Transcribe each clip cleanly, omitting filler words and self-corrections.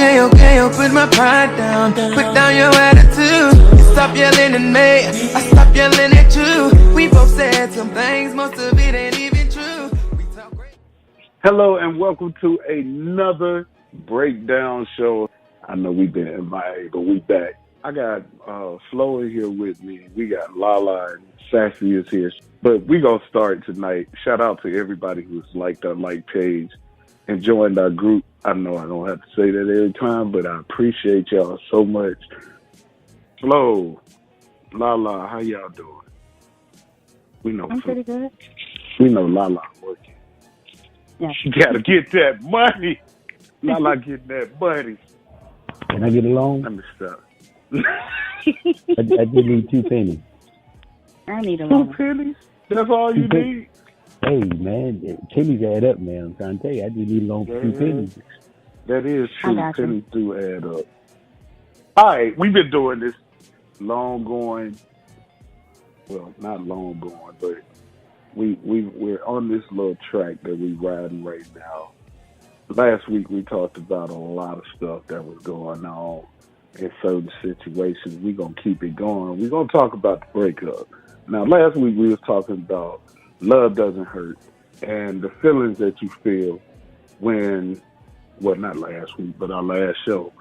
okay, I'll put my pride down. Put down your attitude. You stop yelling at me, I stop yelling at you. We both said some things, most of it ain't even true. We talk great. Hello and welcome to another breakdown show. I know we've been MIA, but we back. I got Flo in here with me. We got Lala and Sassy is here. But we gonna start tonight. Shout out to everybody who's liked our like page and joined our group. I know I don't have to say that every time, but I appreciate y'all so much. Flo, Lala, how y'all doing? We know I'm pretty good. We know Lala working. Yeah. You gotta get that money. Lala getting that money. Can I get a loan? Let me stop. I just need 2 pennies. I need a 2 loan. pennies? That's all you need? Hey, man, pennies add up, man. I'm trying to tell you, I just need a loan for 2 pennies. That is I true. got you. Pennies do add up. All right, we've been doing this long going. Well, not long going, but we're on this little track that we riding right now. Last week we talked about a lot of stuff that was going on in certain situations. We're gonna keep it going. We're gonna talk about the breakup. Now, last week we was talking about love doesn't hurt and the feelings that you feel when, well, not last week, but our last show.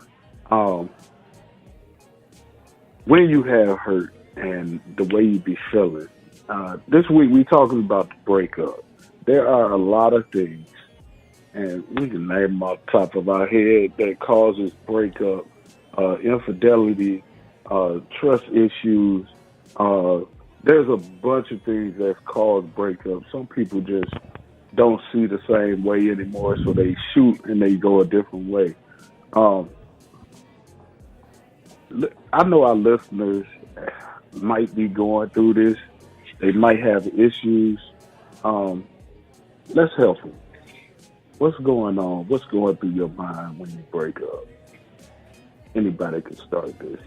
When you have hurt and the way you be feeling. This week we talking about the breakup. There are a lot of things, and we can name them off the top of our head, that causes breakup. Infidelity, trust issues. There's a bunch of things that cause breakup. Some people just don't see the same way anymore, so they shoot and they go a different way. I know our listeners might be going through this. They might have issues. Let's help them. What's going on? What's going through your mind when you break up? Anybody can start this.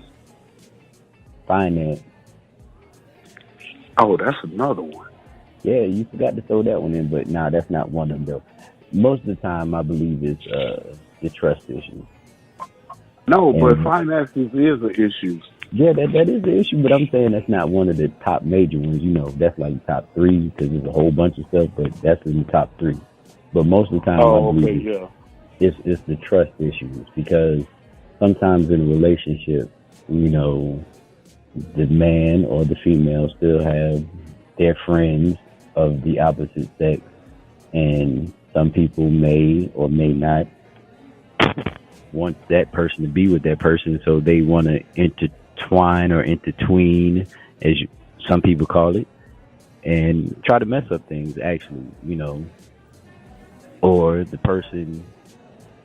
Finance. Oh, that's another one. Yeah, you forgot to throw that one in, but nah, that's not one of them. Most of the time, I believe it's the trust issue. No, but finances is an issue. Yeah, that is the issue, but I'm saying that's not one of the top major ones. You know, that's like top 3 because there's a whole bunch of stuff, but that's in the top 3. But most of the time, I believe it's the trust issues, because sometimes in a relationship, you know, the man or the female still have their friends of the opposite sex, and some people may or may not want that person to be with that person, so they want to intertwine or intertween, as some people call it, and try to mess up things, actually, you know. Or the person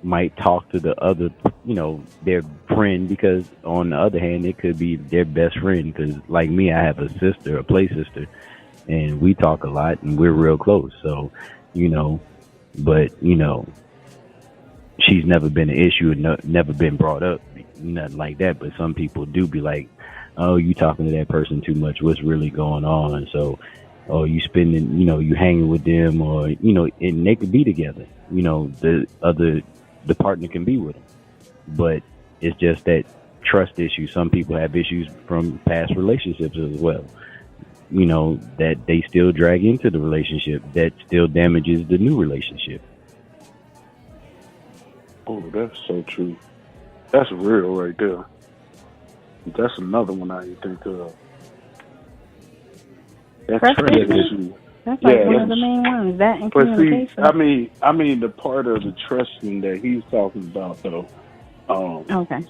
might talk to the other, you know, their friend, because on the other hand, it could be their best friend, because like me, I have a sister, a play sister, and we talk a lot and we're real close. So, you know, but, you know, she's never been an issue and never been brought up, nothing like that. But some people do be like, oh, you talking to that person too much. What's really going on? So, oh, you spending, you know, you hanging with them, or, you know, and they could be together. You know, the partner can be with them. But it's just that trust issue. Some people have issues from past relationships as well, you know, that they still drag into the relationship, that still damages the new relationship. Oh, that's so true. That's real right there. That's another one I didn't think of. That's trust issue. That's like one of the main ones. That and communication. But see, I mean, the part of the trusting that he's talking about, though. Okay.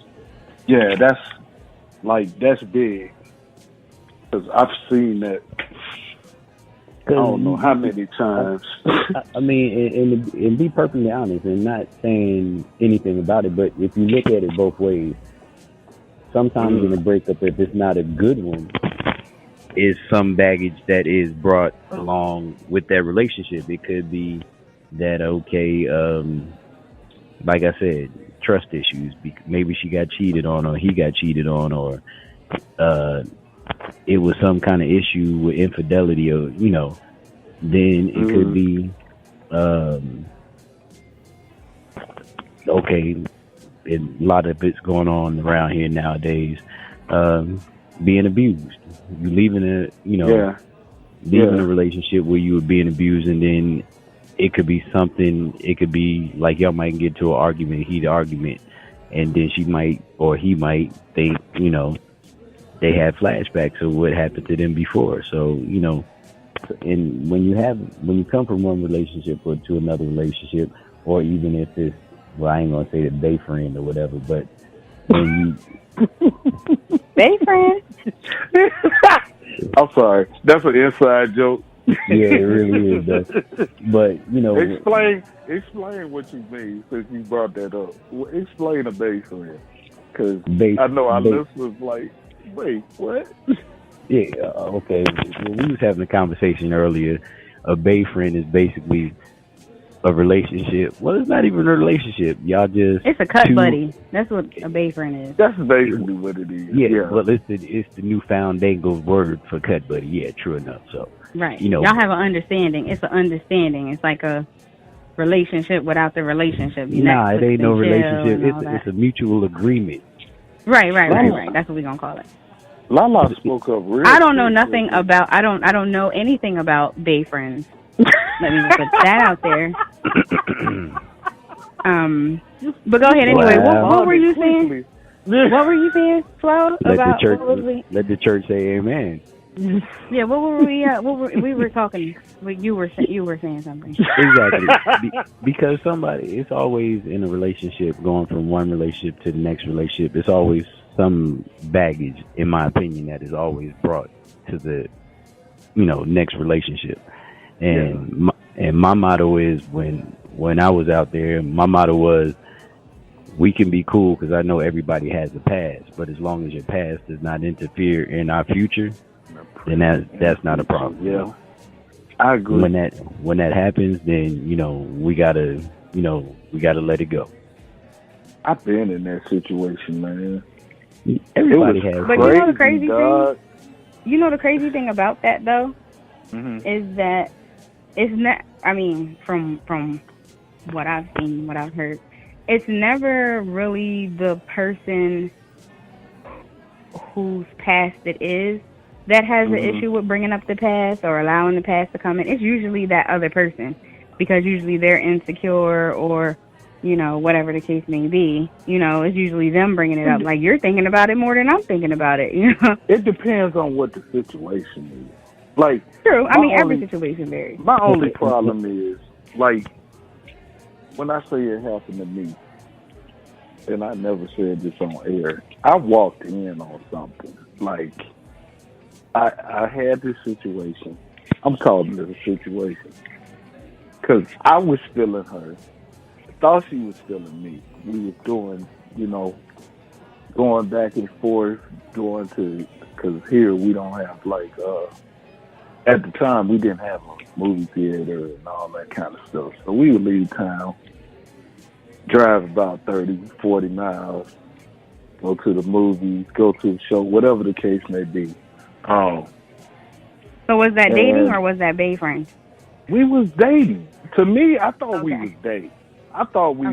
Yeah, that's big, because I've seen that. I don't know how many times. I mean, and be perfectly honest, and not saying anything about it, but if you look at it both ways, sometimes in a breakup, if it's not a good one, is some baggage that is brought along with that relationship. It could be that, okay, like I said, trust issues. Maybe she got cheated on, or he got cheated on, or it was some kind of issue with infidelity, or, you know, then it could be, okay, a lot of it's going on around here nowadays. Being abused, you leaving leaving a relationship where you were being abused, and then it could be something. It could be like y'all might get to an argument, heated argument, and then she might or he might think, they had flashbacks of what happened to them before. So, and when you come from one relationship or to another relationship, or even if it's, well, I ain't gonna say the day friend or whatever, but when you day friend. I'm sorry, that's an inside joke. Yeah, it really is. Though. But explain what you mean since you brought that up. Explain a day friend, because I know our listeners like, wait, what? Yeah, okay. Well, we was having a conversation earlier. A bae friend is basically a relationship. Well, it's not even a relationship. Y'all just... It's a cut buddy. That's what a bae friend is. That's basically what it is. Yeah. Well, it's the new fandangled word for cut buddy. Yeah, true enough. So, right. Y'all have an understanding. It's an understanding. It's like a relationship without the relationship. Nah, it ain't no relationship. It's a mutual agreement. Right. That's what we're going to call it. Lala spoke up real I don't know nothing about... I don't know anything about bae friends. Let me put that out there. But go ahead anyway. What were you saying? What were you saying, Flo? Let the church say amen. Yeah, what were we at? We were talking. You were saying something. Exactly. Because it's always in a relationship, going from one relationship to the next relationship. It's always some baggage, in my opinion, that is always brought to the next relationship. And my motto is, when I was out there, my motto was, we can be cool because I know everybody has a past, but as long as your past does not interfere in our future, then that's not a problem. Yeah, I agree. When that happens, then we gotta let it go. I've been in that situation, man. Everybody has. But you know the crazy thing. You know the crazy thing about that though, is that it's not. I mean, from what I've seen, what I've heard, it's never really the person whose past it is that has an issue with bringing up the past or allowing the past to come in. It's usually that other person, because usually they're insecure or, whatever the case may be. It's usually them bringing it up. Like, you're thinking about it more than I'm thinking about it, It depends on what the situation is. Like, true. I mean, every situation varies. My only problem is, like, when I say it happened to me, and I never said this on air, I walked in on something. Like, I had this situation. I'm calling it a situation. Because I was feeling her. I thought she was feeling me. We were doing, going back and forth, because here we don't have, like, at the time, we didn't have a movie theater and all that kind of stuff. So we would leave town, drive about 30, 40 miles, go to the movies, go to the show, whatever the case may be. So was that dating or was that bae friend? We was dating. To me, I thought we was dating. I thought we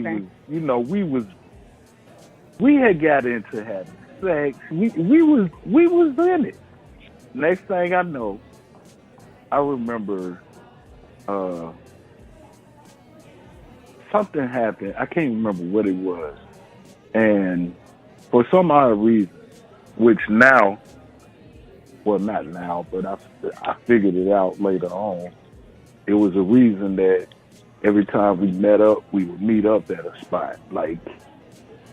we had got into having sex. We was in it. Next thing I know, I remember something happened. I can't remember what it was. And for some odd reason, which now, well, not now, but I figured it out later on. It was a reason that every time we met up, we would meet up at a spot. Like,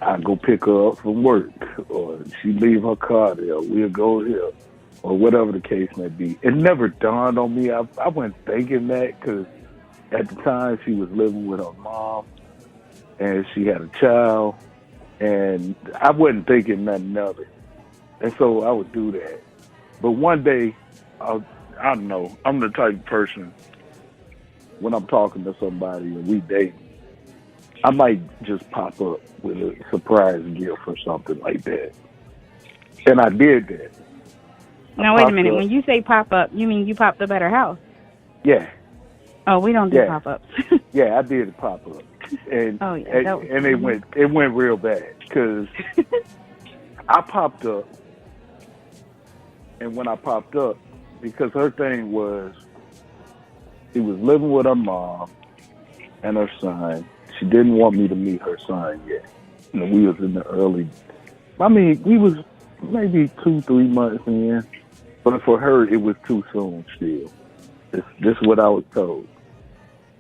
I'd go pick her up from work, or she'd leave her car there, we'll go here, or whatever the case may be. It never dawned on me. I wasn't thinking that, because at the time she was living with her mom, and she had a child, and I wasn't thinking nothing of it. And so I would do that. But one day, I don't know, I'm the type of person, when I'm talking to somebody and we dating, I might just pop up with a surprise gift or something like that. And I did that. Now, wait a minute. When you say pop up, you mean you popped up at her house? Yeah. Oh, we don't do pop ups. Yeah, I did pop up. And, and it went real bad. because I popped up, and when I popped up, because her thing was, she was living with her mom and her son. She didn't want me to meet her son yet. We was in the early, we was maybe 2-3 months in, but for her, it was too soon still. This is what I was told.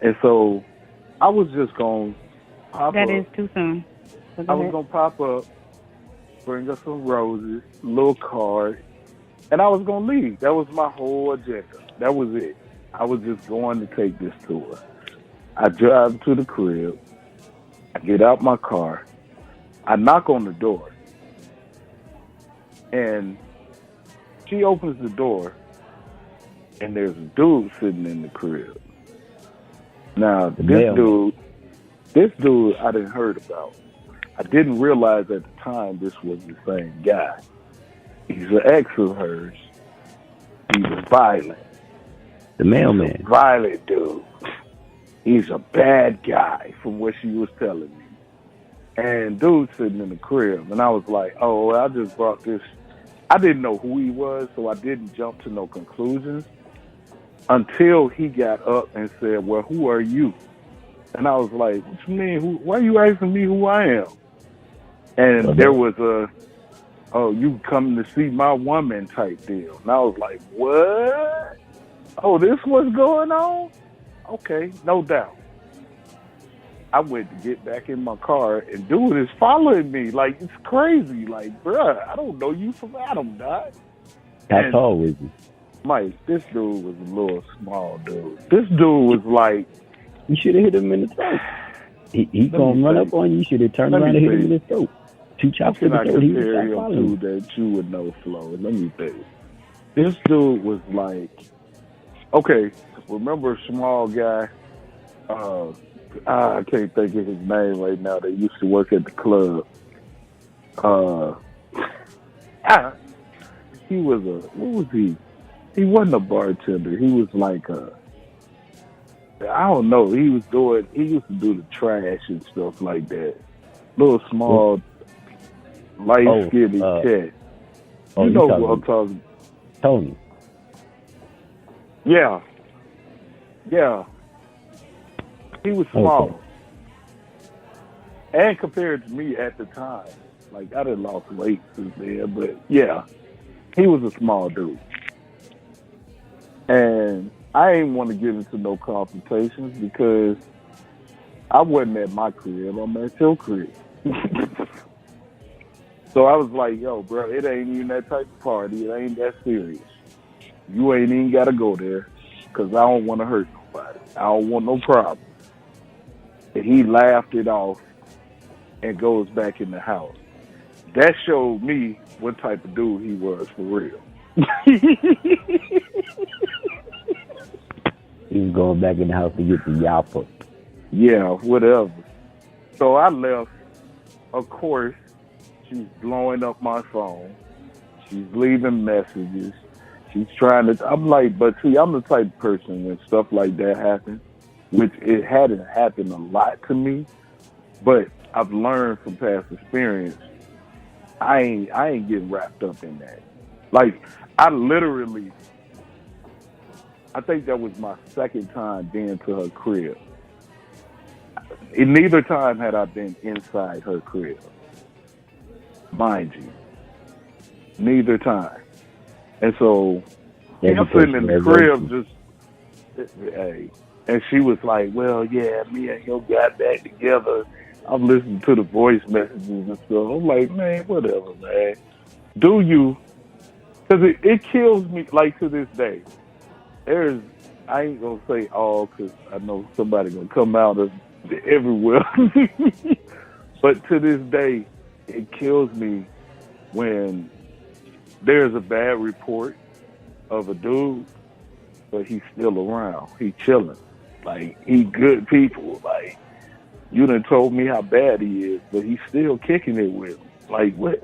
And so I was just going to pop up. That is too soon. So I was going to pop up, bring her some roses, a little card, and I was going to leave. That was my whole agenda. That was it. I was just going to take this to her. I drive to the crib. I get out my car. I knock on the door. And she opens the door, and there's a dude sitting in the crib. Now, this dude I didn't heard about. I didn't realize at the time this was the same guy. He's an ex of hers. He was violent. The mailman. He's a violent dude. He's a bad guy, from what she was telling me. And dude sitting in the crib, and I was like, oh, I just brought this. I didn't know who he was, so I didn't jump to no conclusions until he got up and said, well, who are you? And I was like, what you mean? Why are you asking me who I am? And there was oh, you coming to see my woman type deal. And I was like, what? Oh, this what's going on? Okay, no doubt. I went to get back in my car, and dude is following me. Like, it's crazy. Like, bruh, I don't know you from Adam, dog. How tall was he? Mike, this dude was a little small dude. This dude was like... You should have hit him in the throat. He gonna run up on you. You should have turned around and hit him in the throat. 2 chops in the throat. He was compare him to that you would know, Flo. Let me tell you. This dude was like... Okay, remember a small guy... I can't think of his name right now. They used to work at the club. He was what was he? He wasn't a bartender. He was like I don't know. He used to do the trash and stuff like that. Little small, light skinny cat. You know what I'm talking about. Tony. Yeah. He was small. Okay. And compared to me at the time, like I done lost weight since then, but yeah, he was a small dude. And I ain't want to get into no confrontations because I wasn't at my crib, I'm at your crib. So I was like, yo, bro, it ain't even that type of party. It ain't that serious. You ain't even got to go there because I don't want to hurt nobody. I don't want no problem. And he laughed it off and goes back in the house. That showed me what type of dude he was for real. He was going back in the house to get the yappa. Yeah, whatever. So I left. Of course, she's blowing up my phone. She's leaving messages. She's trying to... I'm like, but see, I'm the type of person when stuff like that happens, which it hadn't happened a lot to me, but I've learned from past experience, I ain't getting wrapped up in that. Like, I think that was my second time being to her crib. In neither time had I been inside her crib. Mind you. Neither time. And so, I'm sitting in the crib just, hey. And she was like, well, yeah, me and him got back together. I'm listening to the voice messages and stuff. I'm like, man, whatever, man. Do you? Because it kills me, like, to this day. I ain't going to say all because I know somebody going to come out of everywhere. But to this day, it kills me when there's a bad report of a dude, but he's still around. He chilling. Like, he good people. Like, you done told me how bad he is, but he's still kicking it with him. Like, what?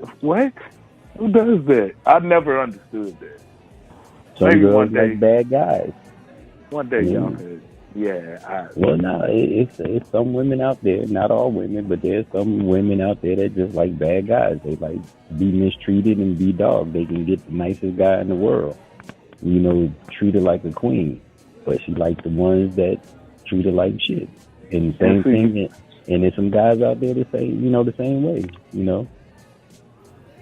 Who does that? I never understood that. Some maybe girls one day, like bad guys. One day y'all could Well, no, it's some women out there, not all women, but there's some women out there that just like bad guys. They like be mistreated and be dogged. They can get the nicest guy in the world, treat her like a queen, but she like the ones that treat her like shit. And the same thing, and there's some guys out there that say, the same way,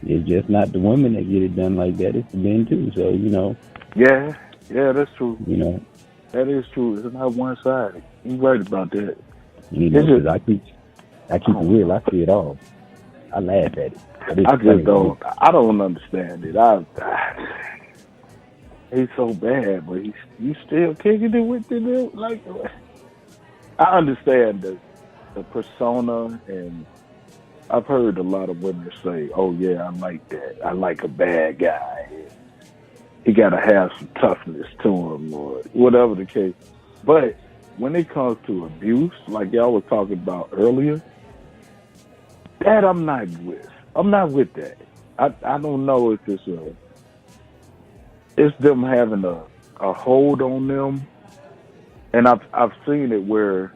It's just not the women that get it done like that, it's the men too. So, Yeah, that's true. That is true. It's not one-sided. You're right about that. Because I keep it real. I see it all. I laugh at it. I just don't. I don't understand it. He's so bad, but you still kicking it with it. Like, I understand the persona, and I've heard a lot of women say, "Oh yeah, I like that. I like a bad guy. He got to have some toughness to him," or whatever the case. But when it comes to abuse, like y'all were talking about earlier, that I'm not with. I'm not with that. I don't know if it's them having a hold on them, and I've seen it where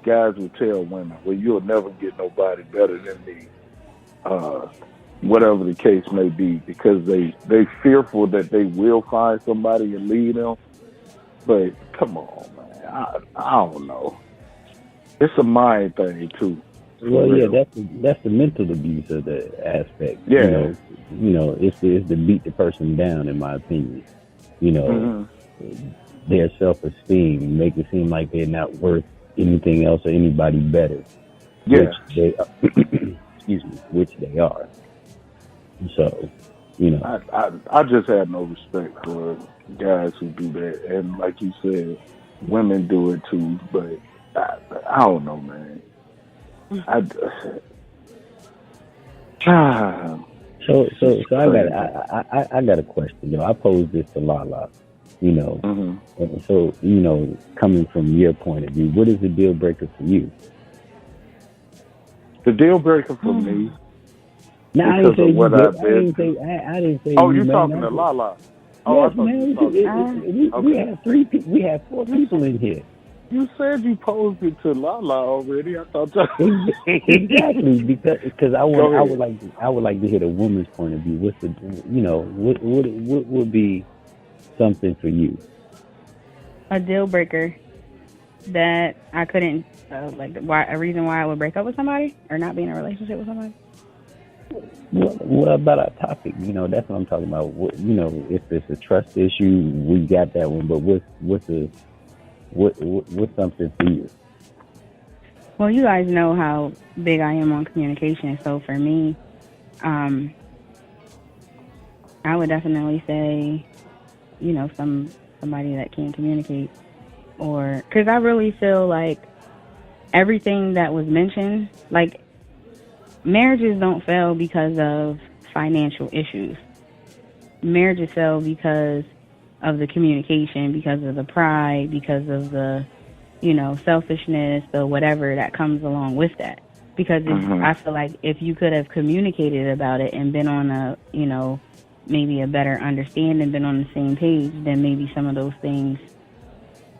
guys will tell women, "Well, you'll never get nobody better than me," whatever the case may be, because they fearful that they will find somebody and lead them. But come on, man, I don't know. It's a mind thing too. Well, yeah, that's the mental abuse of the aspect. Yeah, it's to beat the person down, in my opinion. Their self-esteem, make it seem like they're not worth anything else or anybody better. Yeah, which they excuse me, which they are. So, I just have no respect for guys who do that, and like you said, women do it too. But I don't know, man. So I got a question. I posed this to Lala. And so coming from your point of view, what is the deal breaker for you? The deal breaker for me. No, I didn't say you. I didn't say. Oh, you're talking to Lala. Oh, yes, man. We have 3 people. We have 4 people in here. You said you posed it to Lala already. I thought that. Exactly, because I would like to hear the woman's point of view. What's the what would be something for you? A deal breaker that I couldn't a reason why I would break up with somebody or not be in a relationship with somebody. What about our topic? That's what I'm talking about. If it's a trust issue, we got that one. But what's something for you? Well, you guys know how big I am on communication. So for me, I would definitely say, somebody that can communicate, or because I really feel like everything that was mentioned, like marriages don't fail because of financial issues. Marriages fail because of the communication, because of the pride, because of the, selfishness, the whatever that comes along with that. Because I feel like if you could have communicated about it and been on a, maybe a better understanding, been on the same page, then maybe some of those things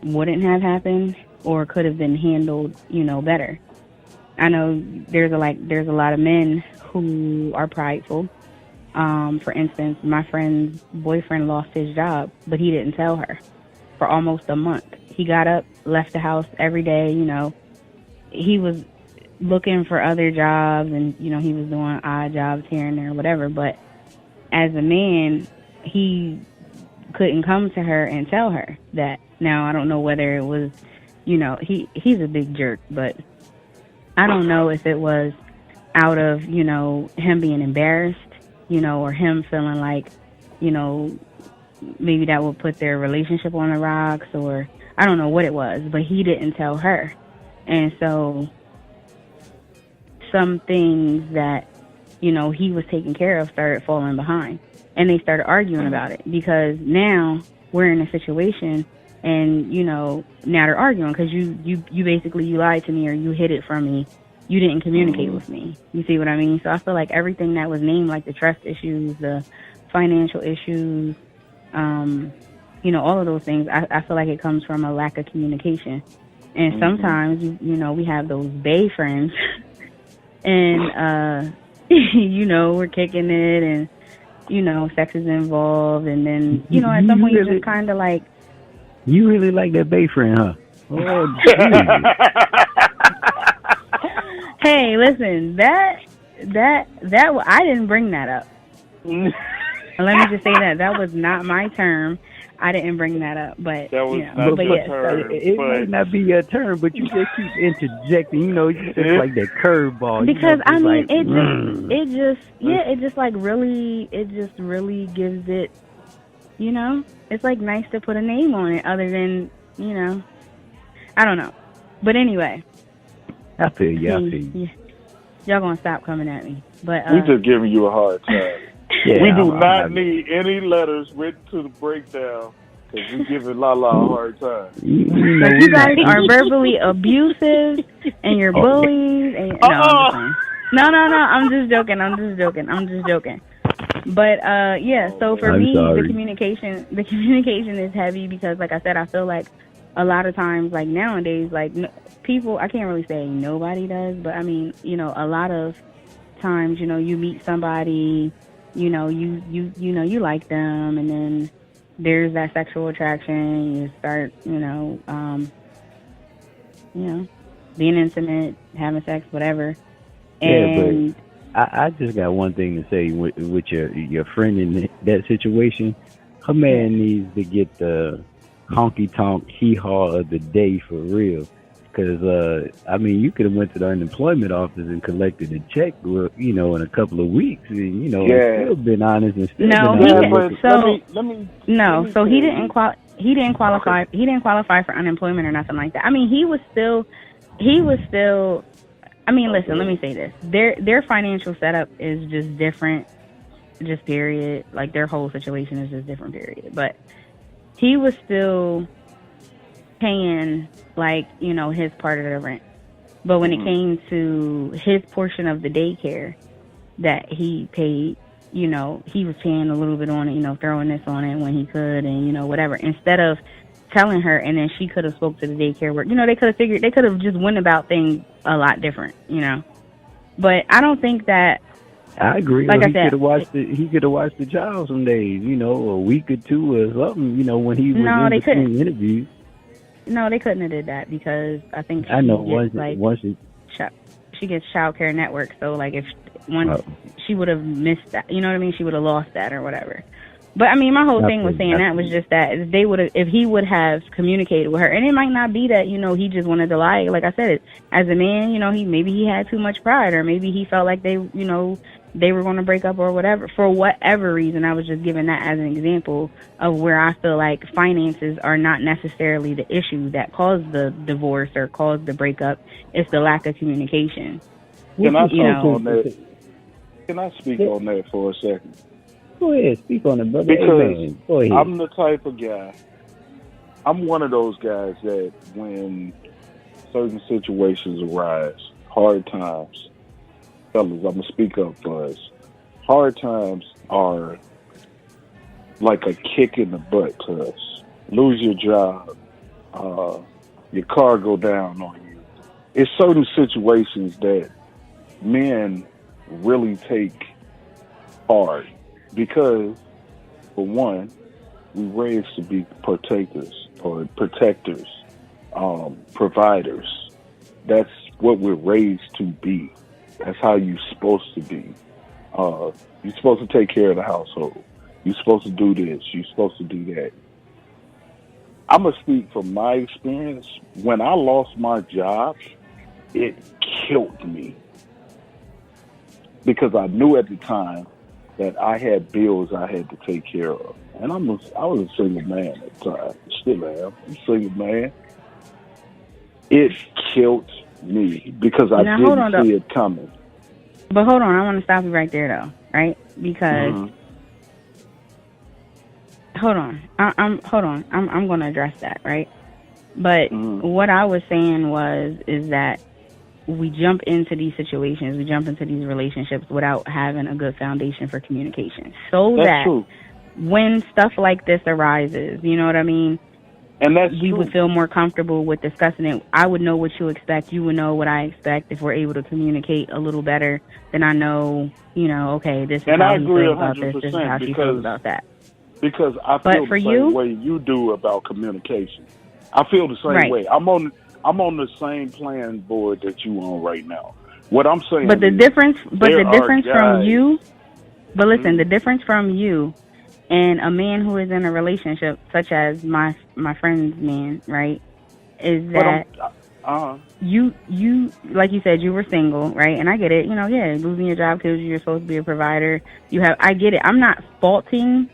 wouldn't have happened or could have been handled, better. I know there's a lot of men who are prideful. For instance, my friend's boyfriend lost his job, but he didn't tell her for almost a month. He got up, left the house every day. He was looking for other jobs, and he was doing odd jobs here and there, whatever. But as a man, he couldn't come to her and tell her that. Now I don't know whether it was, he's a big jerk, but I don't know if it was out of, him being embarrassed, or him feeling like, maybe that would put their relationship on the rocks, or I don't know what it was, but he didn't tell her. And so some things that, he was taking care of started falling behind, and they started arguing about it because now we're in a situation and, now they're arguing because you basically, you lied to me or you hid it from me. You didn't communicate with me. You see what I mean? So I feel like everything that was named, like the trust issues, the financial issues, all of those things. I feel like it comes from a lack of communication. And sometimes, we have those bae friends and, we're kicking it and, sex is involved. And then, at some point you just kind of like. You really like that bae friend, huh? Oh, hey, listen, that I didn't bring that up. Let me just say that was not my term. I didn't bring that up, but that was not but your yes. term. It might not be your turn, but you just keep interjecting. You just like that curveball. Because I mean, like, it just really gives it. It's like nice to put a name on it, other than I don't know. But anyway, I feel you. Y'all gonna stop coming at me, but we just giving you a hard time. Yeah, we do not need any letters written to the breakdown because we giving Lala a hard time. You guys are verbally abusive and you're bullies. And, no, I'm just joking. But so for me, the communication is heavy because, like I said, I feel like a lot of times, like nowadays, like people, I can't really say nobody does, but I mean, a lot of times, you meet somebody. You like them, and then there's that sexual attraction. You start, being intimate, having sex, whatever. And yeah, but I just got one thing to say with your friend in that situation. Her man needs to get the honky tonk hee haw of the day for real. Because, you could have went to the unemployment office and collected a check, in a couple of weeks, and, still been honest and still been honest. So he didn't qualify. He didn't qualify for unemployment or nothing like that. I mean, he was still. I mean, listen. Let me say this: their financial setup is just different. Just period. Like their whole situation is just different. Period. But he was still paying his part of the rent. But when it came to his portion of the daycare that he paid, he was paying a little bit on it, throwing this on it when he could and, whatever. Instead of telling her, and then she could have spoke to the daycare work. They could have just went about things a lot different, But I don't think that. I agree. Like he could have watched the child some days, a week or two or something, when he was in between interviews. No, they couldn't have did that because I think she gets Child Care Network. So if she would have missed that, you know what I mean? She would have lost that or whatever. But I mean, my whole thing was saying that was just that if he would have communicated with her, and it might not be that he just wanted to lie. Like I said, as a man, maybe he had too much pride, or maybe he felt like they were going to break up or whatever, for whatever reason. I was just giving that as an example of where I feel like finances are not necessarily the issue that caused the divorce or caused the breakup. It's the lack of communication. Can I talk on that? Can I speak on that for a second? Go ahead, speak on it, brother. Because go ahead. I'm the type of guy, I'm one of those guys that when certain situations arise, hard times, fellas, I'm going to speak up for us. Hard times are like a kick in the butt to us. Lose your job, your car go down on you. It's certain situations that men really take hard because, for one, we raised to be protectors, providers. That's what we're raised to be. That's how you're supposed to be. You're supposed to take care of the household. You're supposed to do this. You're supposed to do that. I'm going to speak from my experience. When I lost my job, it killed me. Because I knew at the time that I had bills I had to take care of. And I was a single man at the time. Still am. I'm a single man. It killed me because I didn't see it coming. But hold on, I want to stop you right there, though, right? Because hold on, I'm going to address that, right? But what I was saying is that we jump into these situations, we jump into these relationships without having a good foundation for communication, so That's that true. when stuff like this arises, you know what I mean? And that's we true. would feel more comfortable with discussing it. I would know what you expect. You would know what I expect if we're able to communicate a little better. Then I know, okay, this is and how I he agree feels about this. 100% This is how she feels about that. Because I feel the same way you do about communication. I feel the same way. I'm on the same plan board that you on right now. What I'm saying, but the difference from you, but listen, mm-hmm. the difference from you and a man who is in a relationship, such as my friend's man, right, is that you like you said, you were single, right? And I get it, losing your job because you're supposed to be a provider. I get it. I'm not faulting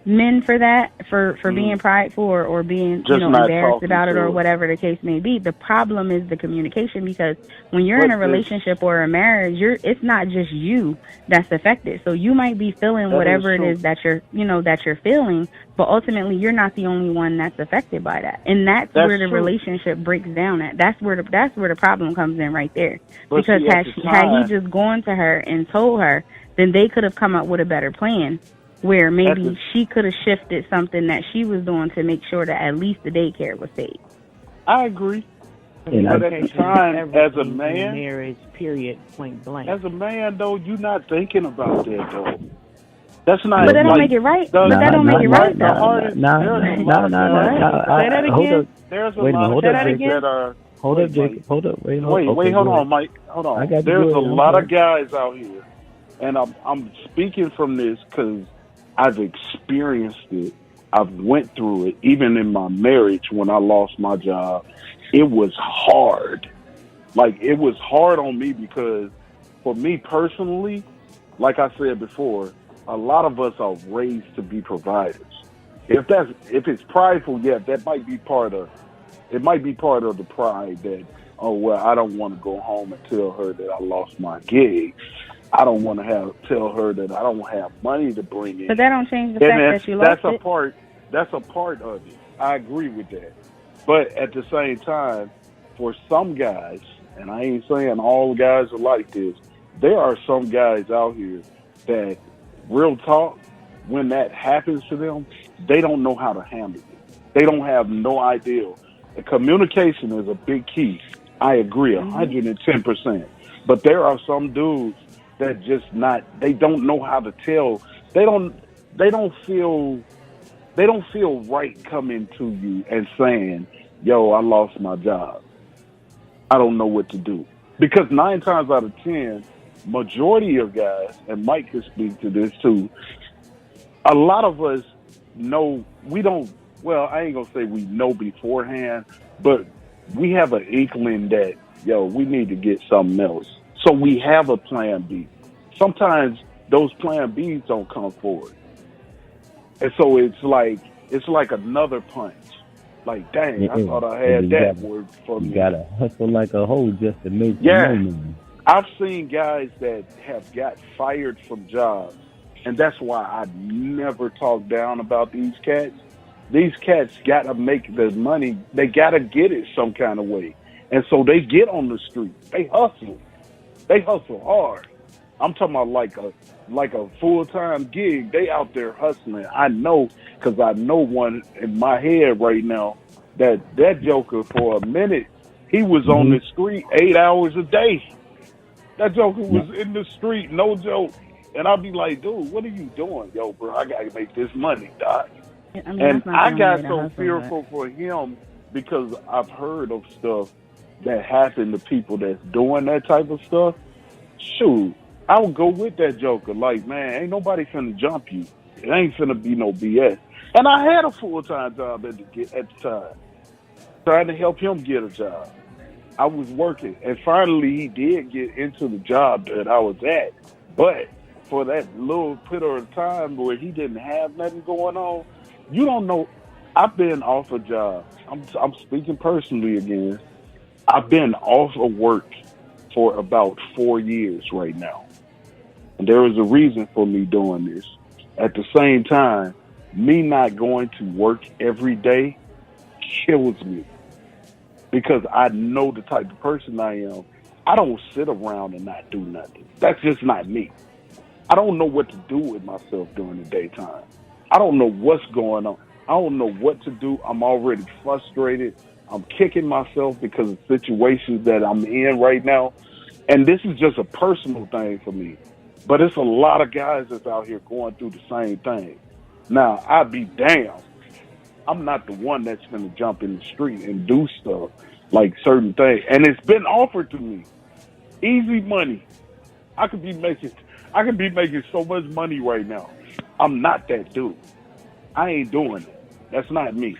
men for that, for being prideful or being embarrassed about it or whatever the case may be. The problem is the communication, because when you're in a relationship or a marriage, it's not just you that's affected. So you might be feeling whatever it is that you're feeling, but ultimately you're not the only one that's affected by that. And that's where the relationship breaks down at. That's where the problem comes in right there. Because had he just gone to her and told her, then they could have come up with a better plan, where maybe she could have shifted something that she was doing to make sure that at least the daycare was saved. I agree. But at the time, as a man, marriage, period, point blank. As a man, though, you're not thinking about that, though. That's not. But that don't make it right. But that don't make it right, though. No. Say that again. There's a lot of guys that are. Hold up, Jacob. Hold up. Wait, hold on, Mike. Hold on. There's a lot of guys out here, and I'm speaking from this because I've experienced it. I've went through it. Even in my marriage, when I lost my job, it was hard. Like, it was hard on me because for me personally, like I said before, a lot of us are raised to be providers. If it's prideful, yeah, that might be part of the pride that, oh, well, I don't want to go home and tell her that I lost my gig. I don't want to tell her that I don't have money to bring in. But that don't change the fact that you lost it. That's a part of it. I agree with that. But at the same time, for some guys, and I ain't saying all guys are like this, there are some guys out here that, real talk, when that happens to them, they don't know how to handle it. They don't have no idea. The communication is a big key. I agree 110%. But there are some dudes that they don't know how to tell. They don't feel right coming to you and saying, yo, I lost my job. I don't know what to do. Because 9 times out of 10, majority of guys, and Mike can speak to this too, a lot of us know, I ain't gonna say we know beforehand, but we have an inkling that, yo, we need to get something else. So we have a plan B. Sometimes those plan Bs don't come forward. And so it's like another punch. Like, dang, I thought I had that word for me. You gotta hustle like a hoe just to make money. I've seen guys that have got fired from jobs, and that's why I never talk down about these cats. These cats gotta make the money. They gotta get it some kind of way. And so they get on the street. They hustle. They hustle hard. I'm talking about like a full-time gig. They out there hustling. I know, because I know one in my head right now that joker, for a minute, he was on the street 8 hours a day. That joker was in the street, no joke. And I'll be like, dude, what are you doing? Yo, bro, I got to make this money, doc. I got so fearful for him because I've heard of stuff that happened to people that's doing that type of stuff. Shoot, I would go with that joker. Like, man, ain't nobody finna jump you. It ain't finna be no BS. And I had a full-time job at the time, trying to help him get a job. I was working, and finally he did get into the job that I was at. But for that little bit of time where he didn't have nothing going on, you don't know. I've been off a job. I'm speaking personally again. I've been off of work for about 4 years right now. And there is a reason for me doing this. At the same time, me not going to work every day kills me. Because I know the type of person I am. I don't sit around and not do nothing. That's just not me. I don't know what to do with myself during the daytime. I don't know what's going on. I don't know what to do. I'm already frustrated. I'm kicking myself because of situations that I'm in right now. And this is just a personal thing for me. But it's a lot of guys that's out here going through the same thing. Now, I'd be damned. I'm not the one that's going to jump in the street and do stuff like certain things. And it's been offered to me. Easy money. I could be making so much money right now. I'm not that dude. I ain't doing it. That's not me.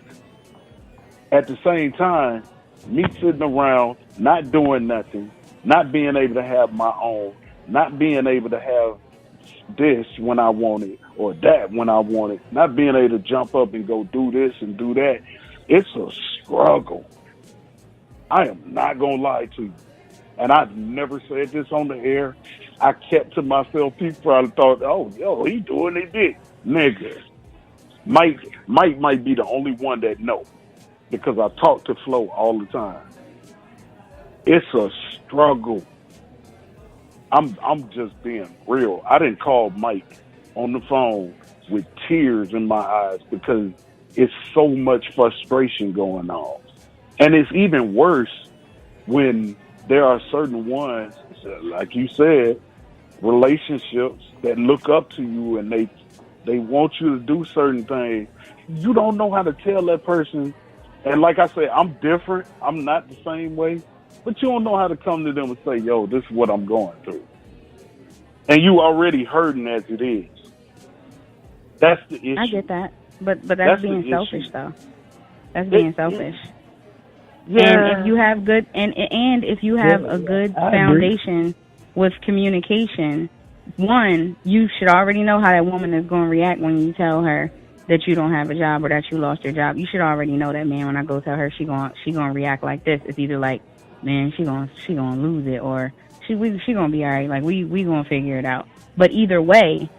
At the same time, me sitting around, not doing nothing, not being able to have my own, not being able to have this when I want it or that when I want it, not being able to jump up and go do this and do that. It's a struggle. I am not going to lie to you. And I've never said this on the air. I kept to myself. People probably thought, oh, yo, he doing it big. Nigga. Mike might be the only one that know because I talk to Flo all the time. It's a struggle. I'm just being real. I didn't call Mike on the phone with tears in my eyes because it's so much frustration going on. And it's even worse when there are certain ones, like you said, relationships that look up to you and they want you to do certain things. You don't know how to tell that person. And like I said, I'm different. I'm not the same way. But you don't know how to come to them and say, yo, this is what I'm going through. And you already hurting as it is. That's the issue. I get that. But that's being selfish, though. That's being selfish. Yeah. And if you have good and if you have a good foundation with communication, one, you should already know how that woman is going to react when you tell her that you don't have a job or that you lost your job. You should already know that, man. When I go tell her she going to react like this, it's either like, man, she going to lose it, or she going to be all right. Like we going to figure it out. But either way,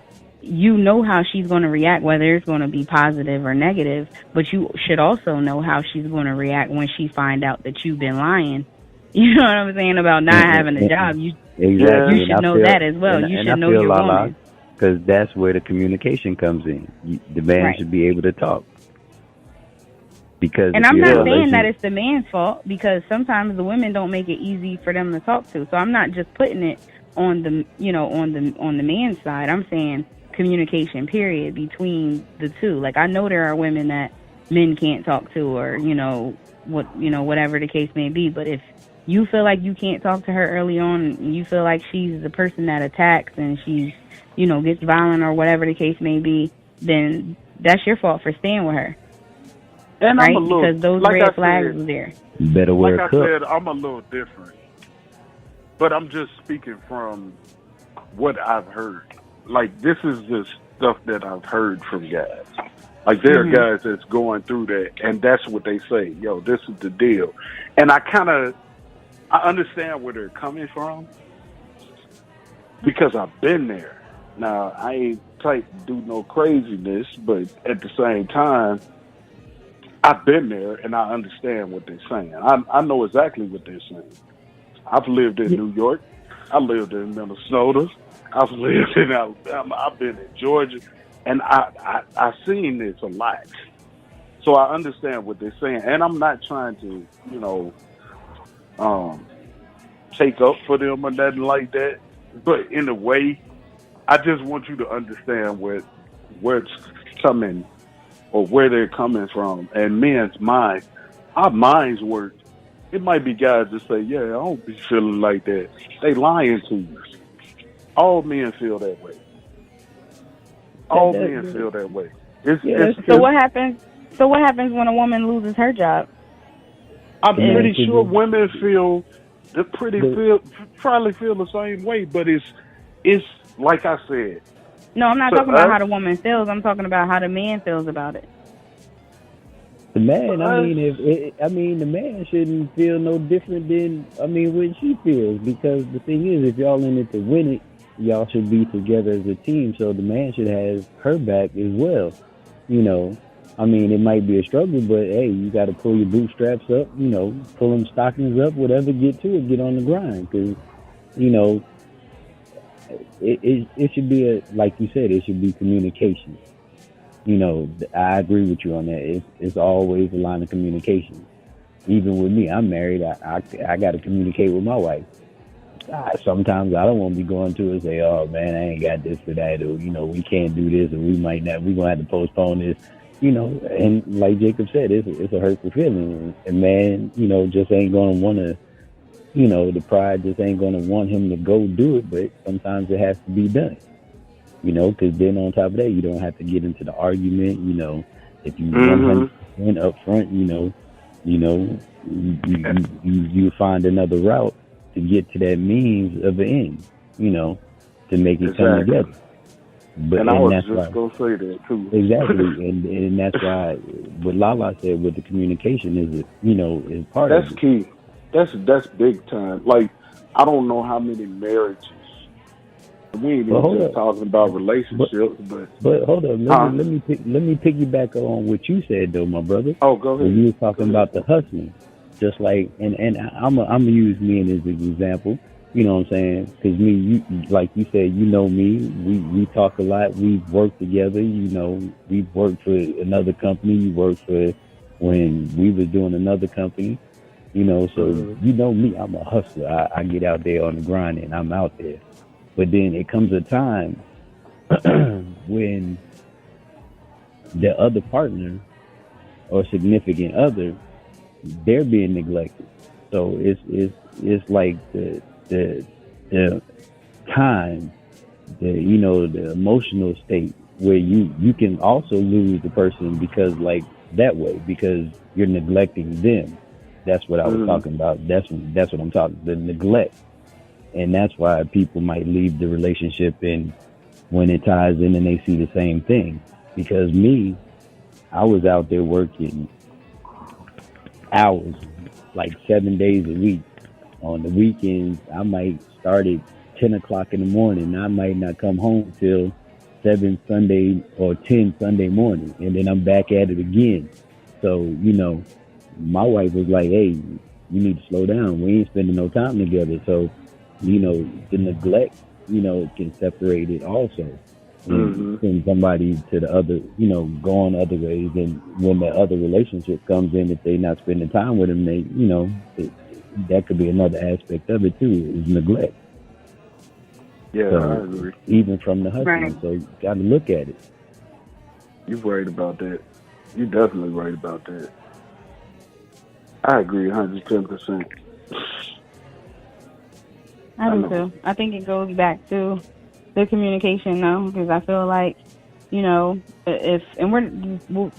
you know how she's going to react, whether it's going to be positive or negative, but you should also know how she's going to react when she find out that you've been lying. You know what I'm saying about not having a job. You should know that as well. You should know your woman. Because that's where the communication comes in. The man should be able to talk. And I'm not saying that it's the man's fault, because sometimes the women don't make it easy for them to talk to. So I'm not just putting it on the on the man's side. I'm saying communication, period, between the two. Like, I know there are women that men can't talk to, or whatever the case may be. But if you feel like you can't talk to her early on, and you feel like she's the person that attacks and she's gets violent or whatever the case may be, then that's your fault for staying with her. And right? I'm a little, because those red flags were there. You better wear a cup. Like I said, I'm a little different. But I'm just speaking from what I've heard. Like, this is just stuff that I've heard from guys. Like, there are guys that's going through that, and that's what they say. Yo, this is the deal. And I understand where they're coming from, because I've been there. Now, I ain't type to do no craziness, but at the same time, I've been there, and I understand what they're saying. I know exactly what they're saying. I've lived in New York. I lived in Minnesota. I've lived in Alabama. I've been in Georgia. And I've seen this a lot. So I understand what they're saying. And I'm not trying to, take up for them or nothing like that. But in a way, I just want you to understand where it's coming, or where they're coming from. And men's minds, our minds work. It might be guys that say, yeah, I don't be feeling like that. They lying to you. All men feel that way. All men feel that way. So what happens? So what happens when a woman loses her job? I'm pretty sure women probably feel the same way. But it's like I said. No, I'm not talking about how the woman feels. I'm talking about how the man feels about it. The man, the man shouldn't feel no different than, what she feels. Because the thing is, if y'all in it to win it, y'all should be together as a team. So the man should have her back as well. It might be a struggle, but hey, you got to pull your bootstraps up, pull them stockings up, whatever, get to it, get on the grind. Because, it should be like you said, it should be communication. I agree with you on that. It's always a line of communication. Even with me, I'm married. I got to communicate with my wife. Sometimes I don't want to be going to her and say, "Oh man, I ain't got this or that," or we can't do this, or we might not. We're gonna have to postpone this. And like Jacob said, it's a hurtful feeling, and man, just ain't gonna want to. The pride just ain't gonna want him to go do it, but sometimes it has to be done. Because then on top of that, you don't have to get into the argument. If you 100% up front, you find another route to get to that means of the end, to make it come together. And I was just going to say that too. Exactly. and that's why what Lala said with the communication is part of it. That's key. That's big time. Like, I don't know how many marriages. We ain't even just talking about relationships, but hold up. Let me piggyback on what you said though, my brother. Oh, go ahead. When you were talking about the hustling, just like, and I'm gonna use me as an example. You know what I'm saying? Because me, like you said, me. We talk a lot. We've worked together. We've worked for another company. You worked for when we was doing another company. So me. I'm a hustler. I get out there on the grind and I'm out there. But then it comes a time when the other partner or significant other, they're being neglected. So it's like the time, the emotional state where you can also lose the person because you're neglecting them. That's what I was talking about. That's what I'm talking. The neglect. And that's why people might leave the relationship and when it ties in and they see the same thing. Because I was out there working hours, like 7 days a week. On the weekends, I might start at 10 o'clock in the morning. I might not come home till 7 Sunday or 10 Sunday morning. And then I'm back at it again. So, my wife was like, hey, you need to slow down. We ain't spending no time together. So, the neglect, can separate it also. Send somebody to the other, going other ways. And when that other relationship comes in, if they're not spending time with them, that could be another aspect of it too, is neglect. Yeah, so, I agree. Even from the husband. Right. So you got to look at it. You're right about that. You're definitely right about that. I agree 110%. I do too. I think it goes back to the communication, though, because I feel like, and we're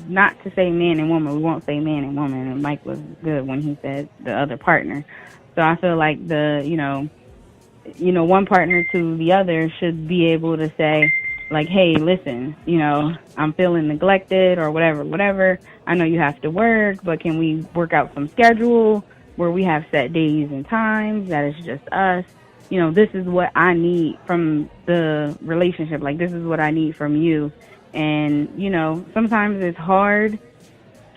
not to say man and woman, we won't say man and woman, and Mike was good when he said the other partner. So I feel like one partner to the other should be able to say, like, hey, listen, I'm feeling neglected or whatever. I know you have to work, but can we work out some schedule where we have set days and times that it's just us? This is what I need from the relationship. Like, this is what I need from you. And, sometimes it's hard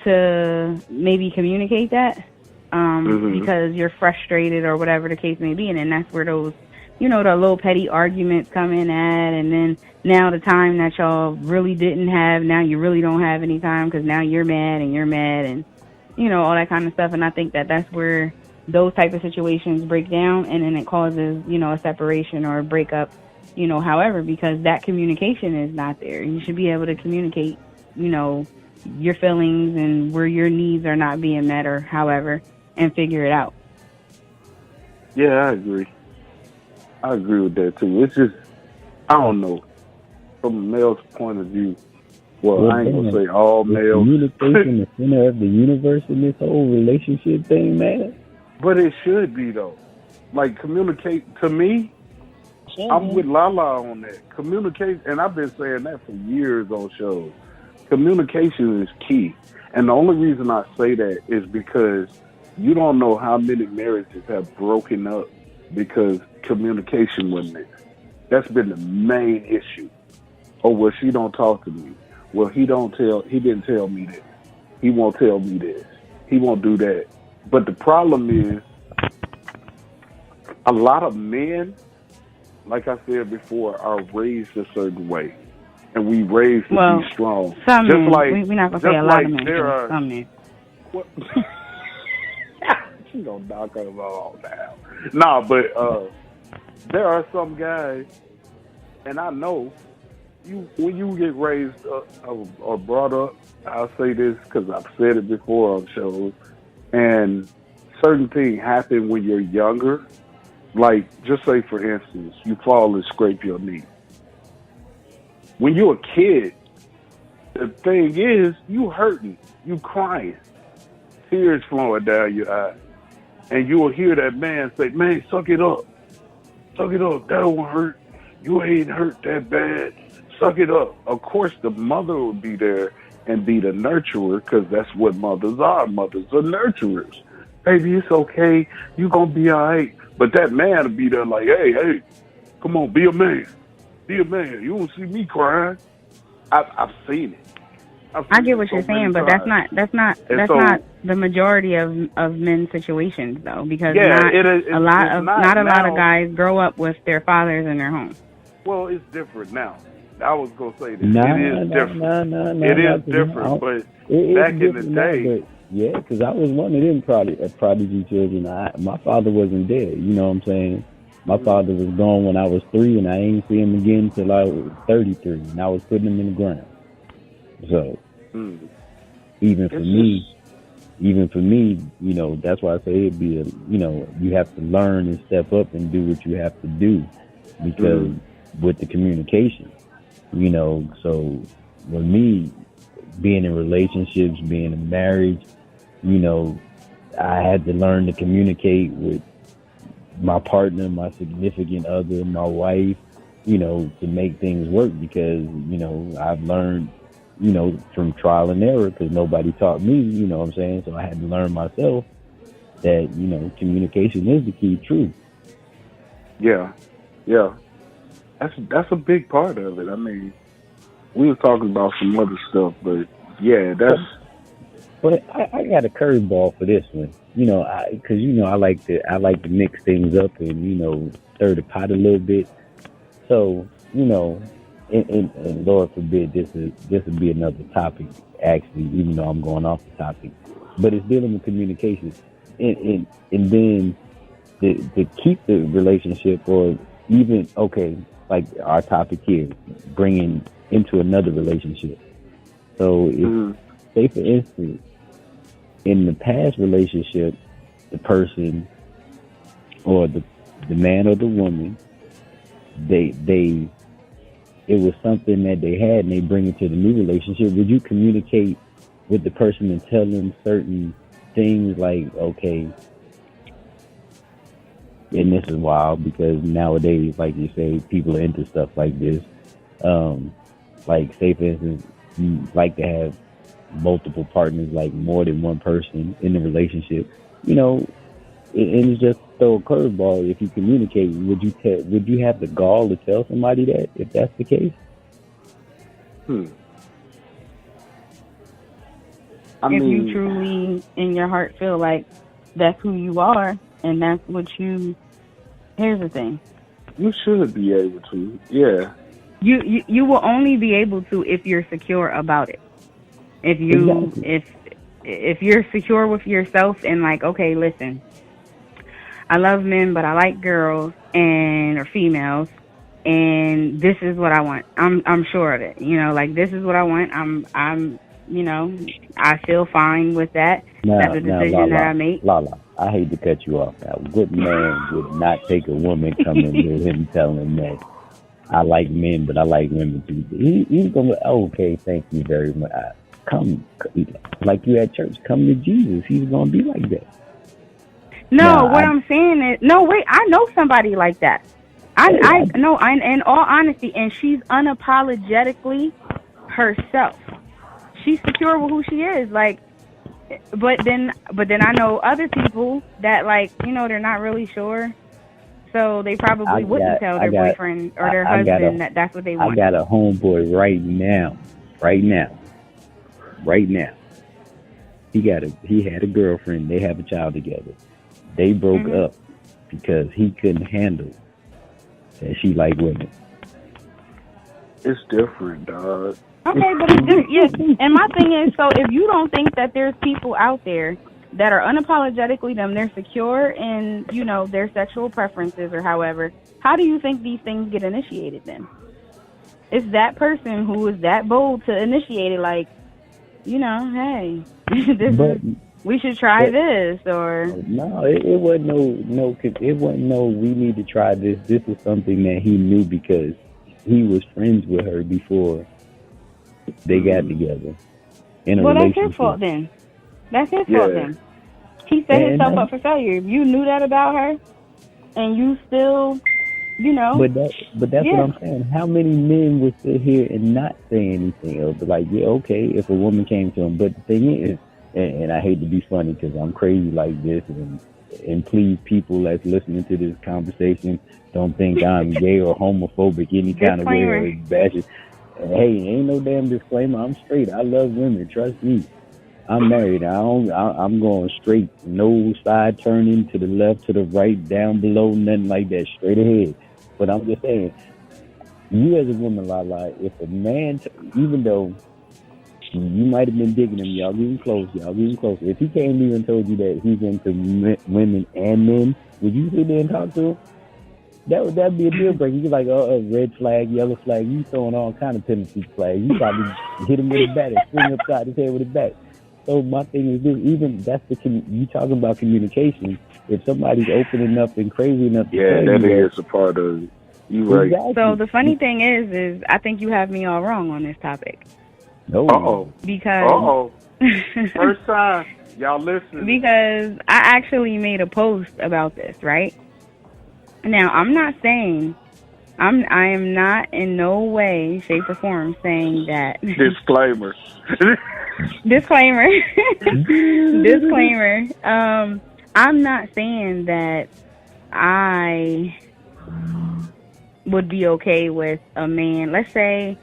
to maybe communicate that because you're frustrated or whatever the case may be. And then that's where those, the little petty arguments come in at. And then now the time that y'all really didn't have, now you really don't have any time because now you're mad and, all that kind of stuff. And I think that's where those type of situations break down, and then it causes, a separation or a breakup, however, because that communication is not there. You should be able to communicate, your feelings and where your needs are not being met or however, and figure it out. Yeah, I agree. I agree with that too. It's just, I don't know, from a male's point of view, I ain't gonna say all males. Communication the center of the universe in this whole relationship thing, man. But it should be, though. Like, communicate, to me, I'm with Lala on that. Communicate, and I've been saying that for years on shows. Communication is key. And the only reason I say that is because you don't know how many marriages have broken up because communication wasn't there. That's been the main issue. Oh, well, she don't talk to me. Well, he didn't tell me this. He won't tell me this. He won't do that. But the problem is, a lot of men, like I said before, are raised a certain way. and we raised to be strong. Some just men. like We're not gonna say a lot of men. There are some men. What? She gonna knock us all down. Nah, but there are some guys, and I know when you get raised or brought up. I'll say this because I've said it before on shows, and certain things happen when you're younger. Like, just say for instance, you fall and scrape your knee. When you're a kid, the thing is, you hurting, you crying, tears flowing down your eyes. And you will hear that man say, man, suck it up. Suck it up. That won't hurt. You ain't hurt that bad. Suck it up. Of course, the mother will be there and be the nurturer because that's what mothers are. Mothers are nurturers. Baby, it's okay. You going to be all right. But that man will be there like, hey, come on, be a man. Be a man. You don't see me crying. I've seen it. I get what you're saying, but that's not the majority of men's situations though, because a lot of guys grow up with their fathers in their home. Well, it's different now. I was gonna say this. It is different. It is different, but back in the day. Yeah, because I was one of them prodigy children. My father wasn't dead. You know what I'm saying? My father was gone when I was 3, and I ain't see him again until I was 33, and I was putting him in the ground. So, even for me, you know, that's why I say it'd be you have to learn and step up and do what you have to do, because with the communication, you know. So, with me being in relationships, being in marriage, you know, I had to learn to communicate with my partner, my significant other, my wife, you know, to make things work, because, you know, I've learned, you know, from trial and error, because nobody taught me, you know what I'm saying? So I had to learn myself that, you know, communication is the key truth. Yeah. That's a big part of it. I mean, we were talking about some other stuff, but yeah, that's... But I got a curveball for this one, you know, because you know I like to mix things up and, you know, stir the pot a little bit. So, you know, and Lord forbid this would be another topic, actually, even though I'm going off the topic. But it's dealing with communication, and then to keep the relationship, or even like our topic here, bringing into another relationship. So if, say for instance, in the past relationship, the person or the man or the woman, it was something that they had and they bring it to the new relationship, would you communicate with the person and tell them certain things like, okay, and this is wild because nowadays, like you say, people are into stuff like this. Like, say for instance, you like to have multiple partners, like more than one person in the relationship, you know, and it's just throw a curveball. If you communicate, would you have the gall to tell somebody that, if that's the case? If you truly in your heart feel like that's who you are and that's what you, here's the thing. You should be able to, yeah. You will only be able to if you're secure about it. If you're secure with yourself and like, okay, listen, I love men, but I like girls or females, and this is what I want. I'm sure of it. You know, like, this is what I want. I'm you know, I feel fine with that. That's a decision that I make. Lala, I hate to cut you off. Now, what man would not take a woman coming with him telling him that I like men, but I like women too? He's gonna be, okay, thank you very much. Come, like you at church, come to Jesus. He's gonna be like that. No, I'm saying is, no, wait, I know somebody like that. I know, in all honesty, and she's unapologetically herself. She's secure with who she is, like. But then I know other people that, like, you know, they're not really sure, so they probably wouldn't tell their boyfriend or their husband that that's what they want. I got a homeboy right now. He had a girlfriend. They have a child together. They broke up because he couldn't handle that she liked women. It's different, dog. Okay, but it's different. Yeah. And my thing is, so if you don't think that there's people out there that are unapologetically them, they're secure in, you know, their sexual preferences or however, how do you think these things get initiated then? It's that person who is that bold to initiate it, like, you know, hey, we should try this, or no, it wasn't no. We need to try this. This is something that he knew because he was friends with her before they got together. Well, that's his fault then. That's his fault then. He set himself up for failure. If you knew that about her, and you still, you know. But that's what I'm saying. How many men would sit here and not say anything else? Like, yeah, okay, if a woman came to him. But the thing is, and I hate to be funny because I'm crazy like this, and please, people that's listening to this conversation, don't think I'm gay or homophobic any kind of way or bashing. Hey, ain't no damn disclaimer. I'm straight. I love women. Trust me. I'm married. I'm going straight. No side turning to the left, to the right, down below, nothing like that. Straight ahead. But I'm just saying, you as a woman, Lala, if a man, even though you might have been digging him, y'all getting close. If he came to you and told you that he's into women and men, would you sit there and talk to him? That'd be a deal breaker. You're like, red flag, yellow flag. You throwing all kind of tendency flags. You probably hit him with a bat and swing upside his head with a bat. So my thing is this: even you talking about communication. If somebody's open enough and crazy enough, that is a part of it. You right. Exactly. So the funny thing is I think you have me all wrong on this topic. No. Because first time y'all listen. Because I actually made a post about this, right? Now, I'm not saying, I am not in no way, shape, or form saying that. Disclaimer. Disclaimer. I'm not saying that I would be okay with a man. Let's say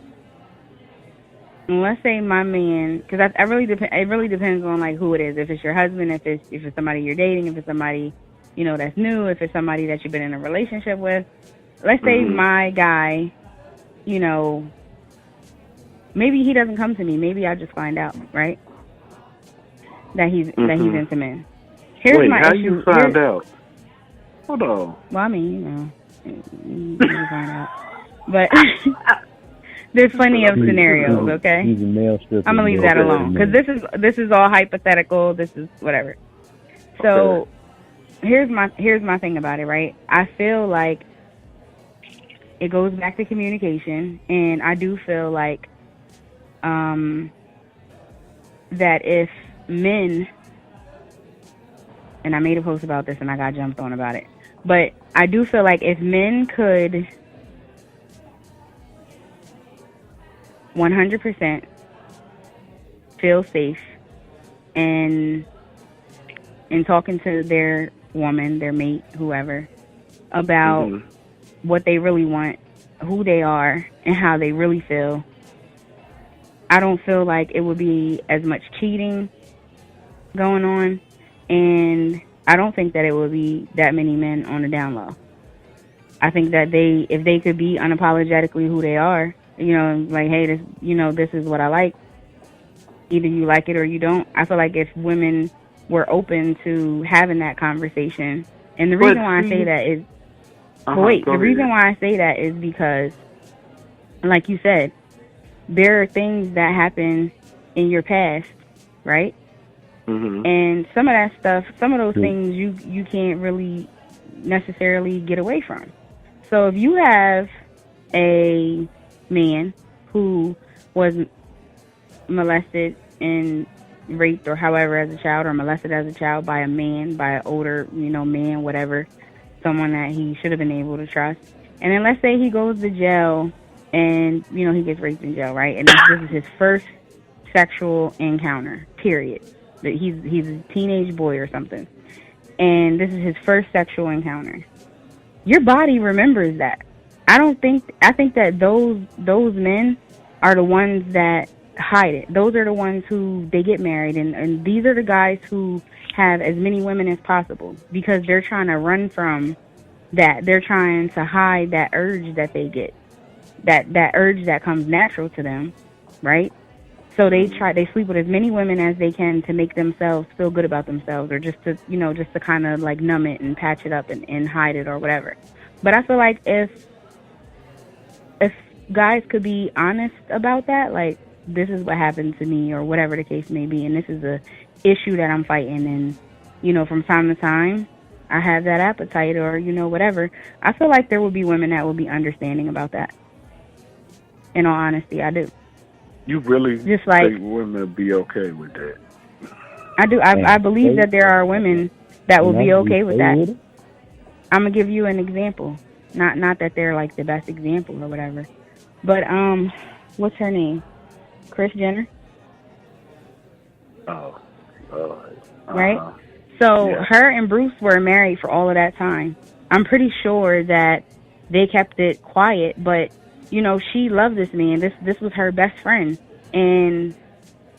my man, because it really depends on like who it is. If it's your husband, if it's somebody you're dating, if it's somebody, you know, that's new, if it's somebody that you've been in a relationship with. Let's say my guy, you know, maybe he doesn't come to me. Maybe I just find out, right? That he's into men. Here's my how issue. You find out? Hold on. Well, I mean, you know, you find out. But there's plenty of scenarios, okay? He's a male stripper. I'm gonna leave that alone because this is all hypothetical. This is whatever. So here's my thing about it, right? I feel like it goes back to communication, and I do feel like that if men, and I made a post about this and I got jumped on about it, but I do feel like if men could 100% feel safe in talking to their woman, their mate, whoever, about what they really want, who they are, and how they really feel, I don't feel like it would be as much cheating going on, and I don't think that it would be that many men on the down low. I think that if they could be unapologetically who they are, you know, like, hey, this is what I like. Either you like it or you don't. I feel like if women were open to having that conversation, and the reason why I say that is, the reason why I say that is because, like you said, there are things that happen in your past, right? And some of that stuff, some of those things you can't really necessarily get away from. So if you have a man who was molested and raped or however as a child, or molested as a child by a man, by an older, you know, man, whatever, someone that he should have been able to trust, and then let's say he goes to jail and, you know, he gets raped in jail, right? And this is his first sexual encounter, period. He's a teenage boy or something, and this is his first sexual encounter. Your body remembers that. I think that those men are the ones that hide it. Those are the ones who, they get married, and these are the guys who have as many women as possible because they're trying to run from that. They're trying to hide that urge that they get. that urge that comes natural to them, right? So they sleep with as many women as they can to make themselves feel good about themselves, or just to, just to kind of like numb it and patch it up and hide it or whatever. But I feel like if guys could be honest about that, like, this is what happened to me or whatever the case may be, and this is a issue that I'm fighting, and, from time to time I have that appetite or, whatever, I feel like there will be women that will be understanding about that. In all honesty, I do. You really just like think women will be okay with that? I do. I believe that there are women that will be okay with that. I'm gonna give you an example. Not that they're like the best example or whatever, but what's her name? Kris Jenner. Oh. Right. So her and Bruce were married for all of that time. I'm pretty sure that they kept it quiet, but she loved this man. This was her best friend, and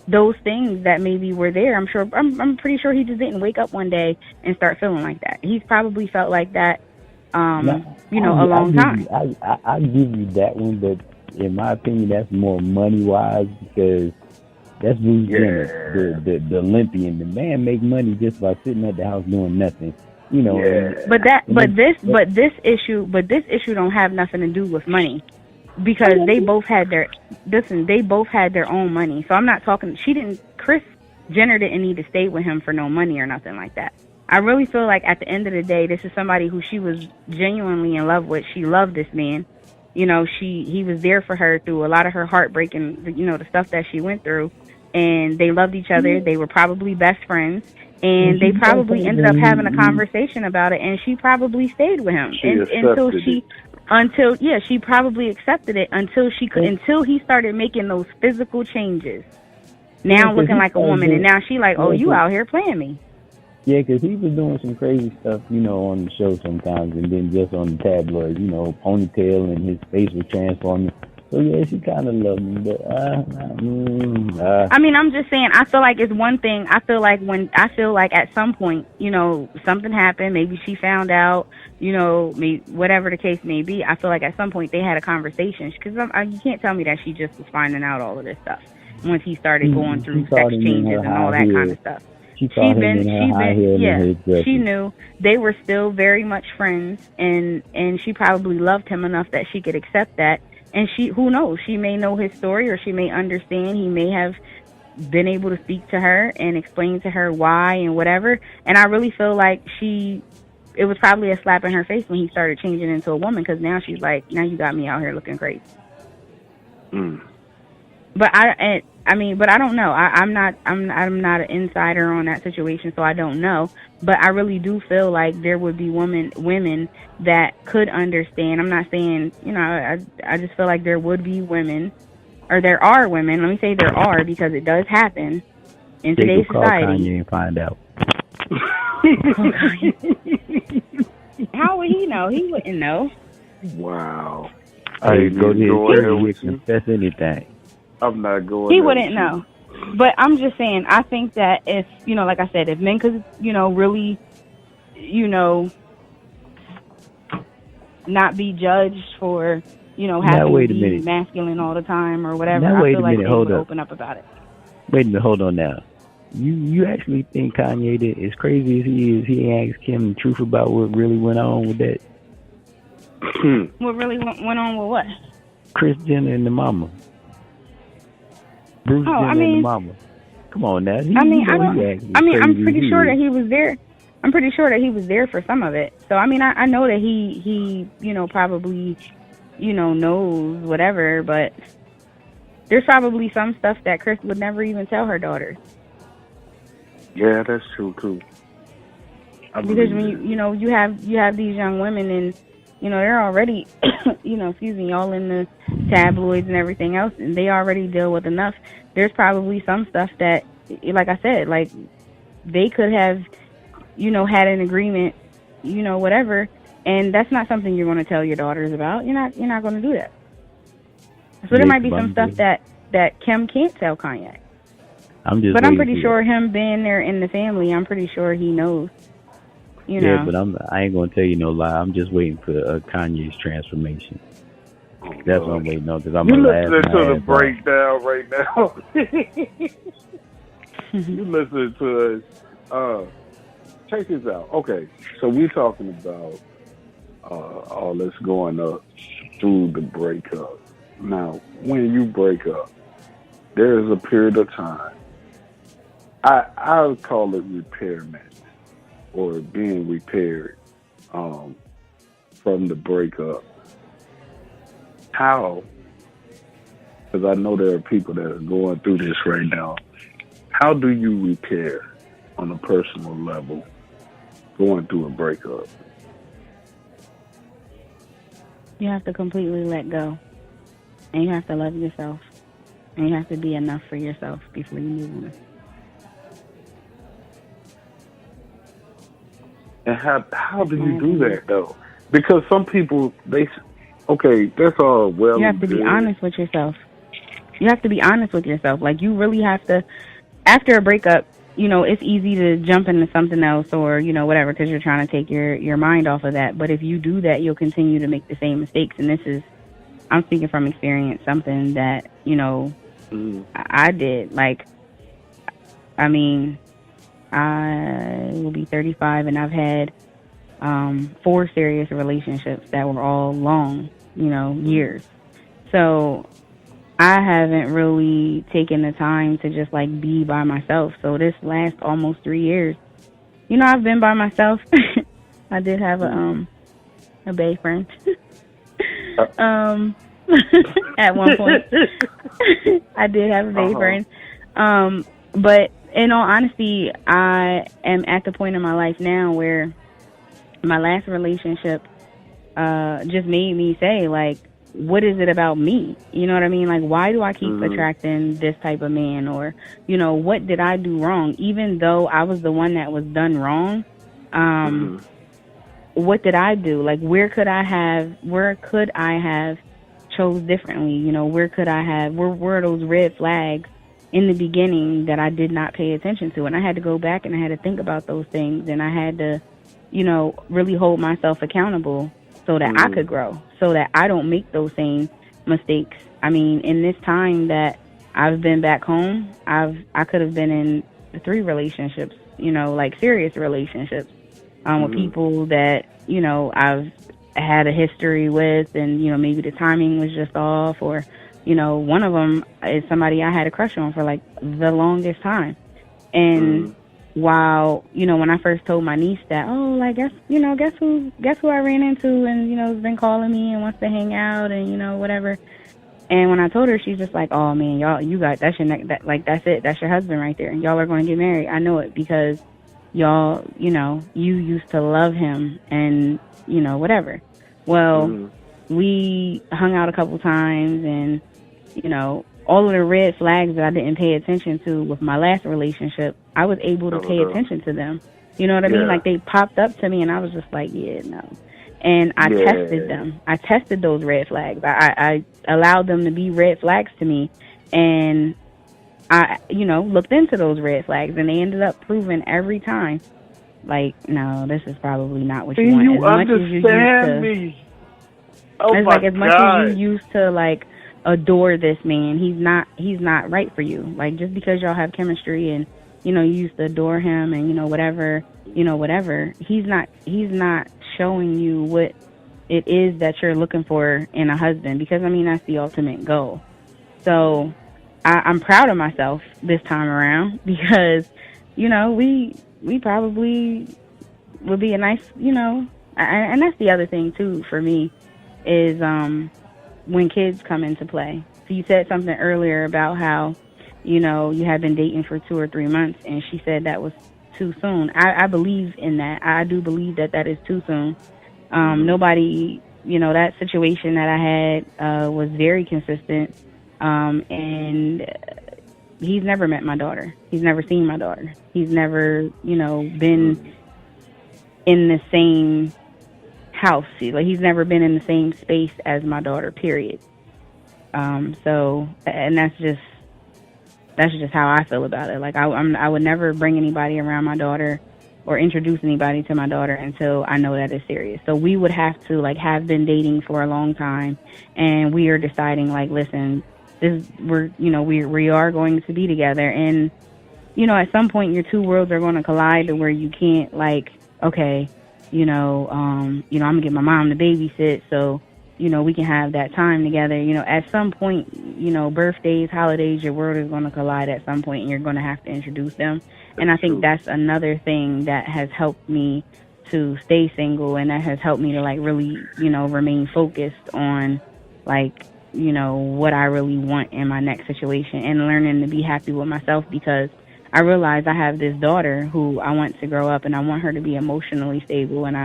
those things that maybe were there, I'm pretty sure he just didn't wake up one day and start feeling like that. He's probably felt like that, a long time. I give you that one, but in my opinion, that's more money wise, because that's Bruce Jenner, the Olympian. The man make money just by sitting at the house doing nothing. But this issue don't have nothing to do with money. Because they both had their own money. So I'm not talking, Kris Jenner didn't need to stay with him for no money or nothing like that. I really feel like at the end of the day, this is somebody who she was genuinely in love with. She loved this man. He was there for her through a lot of her heartbreak and, the stuff that she went through. And they loved each other. They were probably best friends. And they probably ended up having a conversation about it. And she probably stayed with him she probably accepted it until he started making those physical changes. Now looking like a woman, and now she like, oh, you out here playing me. Yeah, because he was doing some crazy stuff, on the show sometimes, and then just on the tabloids, ponytail and his face was transforming. So yeah, she kind of loved me, but I'm just saying. I feel like it's one thing. I feel like at some point, something happened. Maybe she found out. Whatever the case may be. I feel like at some point they had a conversation, because you can't tell me that she just was finding out all of this stuff once he started going through sex changes and all that kind of stuff. She knew they were still very much friends, and she probably loved him enough that she could accept that. And who knows, she may know his story, or she may understand. He may have been able to speak to her and explain to her why and whatever. And I really feel like it was probably a slap in her face when he started changing into a woman, because now she's like, now you got me out here looking crazy. But I don't know. I'm not an insider on that situation, so I don't know. But I really do feel like there would be women that could understand. I'm not saying, I just feel like there would be women, or there are women. Let me say there are, because it does happen in today's society. Call Kanye and find out. How would he know? He wouldn't know. Wow. Hey, go ahead, confess anything. I'm not going. He wouldn't know. But I'm just saying, I think that if, like I said, if men could, really, not be judged for, having to be masculine all the time or whatever, I feel like they would open up about it. Wait a minute, hold on now. You actually think Kanye did, as crazy as he is, he asked Kim the truth about what really went on with that? What really went on with what? Kris Jenner and the mama. Bruce Jenner and the mama. Come on now. I'm pretty sure that he was there. I'm pretty sure that he was there for some of it. So I know that he probably knows whatever, but there's probably some stuff that Kris would never even tell her daughters. Yeah, that's true too. Because when you have these young women, and they're already all in the tabloids and everything else, and they already deal with enough. There's probably some stuff that, like I said, like they could have had an agreement, whatever, and that's not something you're going to tell your daughters about. You're not going to do that. So there might be some stuff that Kim can't tell Kanye. I'm pretty sure him being there in the family, I'm pretty sure he knows. Yeah, but I ain't gonna tell you no lie. I'm just waiting for Kanye's transformation. That's what I'm waiting on because I'm you gonna laugh listening to the my breakdown right now. You listening to us. Check this out. Okay, so we're talking about all this going up through the breakup. Now, when you break up, there is a period of time. I would call it repairment or being repaired from the breakup. How? Because I know there are people that are going through this right now. How do you repair on a personal level going through a breakup? You have to completely let go. And you have to love yourself. And you have to be enough for yourself before you move on. And how do you do that, though? Because some people, that's all well. You have to be honest with yourself. You have to be honest with yourself. Like, you really have to, after a breakup, it's easy to jump into something else or, whatever, because you're trying to take your mind off of that. But if you do that, you'll continue to make the same mistakes. And this is, I'm speaking from experience, something that, I did. Like, I mean, I will be 35 and I've had 4 serious relationships that were all long, years. So I haven't really taken the time to just like be by myself. So this last almost 3 years, I've been by myself. I did have a bae friend at one point. I did have a bae friend. But in all honesty, I am at the point in my life now where my last relationship just made me say, like, what is it about me? You know what I mean? Like, why do I keep attracting this type of man? Or, what did I do wrong? Even though I was the one that was done wrong, what did I do? Like, where could I have chose differently? Where were those red flags in the beginning that I did not pay attention to? And I had to go back and I had to think about those things, and I had to, really hold myself accountable so that I could grow, so that I don't make those same mistakes. I mean, in this time that I've been back home, I could have been in 3 relationships, like serious relationships, with people that, I've had a history with, and, maybe the timing was just off, or, one of them is somebody I had a crush on for like the longest time. And while, when I first told my niece that, guess who I ran into, and, has been calling me and wants to hang out and, whatever. And when I told her, she's just like, oh man, that's your neck, that's it. That's your husband right there. And y'all are going to get married. I know it because y'all, you used to love him and, whatever. Well, we hung out a couple times, and, all of the red flags that I didn't pay attention to with my last relationship, I was able to pay attention to them. You know what I mean? Like, they popped up to me, and I was just like, yeah, no. And I tested them. I tested those red flags. I allowed them to be red flags to me, and I, looked into those red flags, and they ended up proving every time, like, no, this is probably not what you want. You understand me? Oh it's my like, as much God. as you used to, like, adore this man, he's not right for you. Like, just because y'all have chemistry and, you used to adore him and, whatever, he's not showing you what it is that you're looking for in a husband, because, I mean, that's the ultimate goal. So I'm proud of myself this time around, because, we probably would be a nice, and that's the other thing too for me is, when kids come into play. So you said something earlier about how, you had been dating for 2 or 3 months, and she said that was too soon. I believe in that. I do believe that is too soon. Nobody, that situation that I had was very consistent, and he's never met my daughter. He's never seen my daughter. He's never, been in the same house. Like, he's never been in the same space as my daughter, period. So, and that's just how I feel about it. Like, I would never bring anybody around my daughter or introduce anybody to my daughter until I know that it's serious. So we would have to like have been dating for a long time, and we are deciding like, listen, we are going to be together, and at some point your two worlds are going to collide to where you can't like, okay, I'm gonna get my mom to babysit, so we can have that time together. At some point, birthdays, holidays, your world is going to collide at some point, and you're going to have to introduce them. And I think that's another thing that has helped me to stay single, and that has helped me to like really, remain focused on like, what I really want in my next situation, and learning to be happy with myself, because I realize I have this daughter who I want to grow up, and I want her to be emotionally stable, and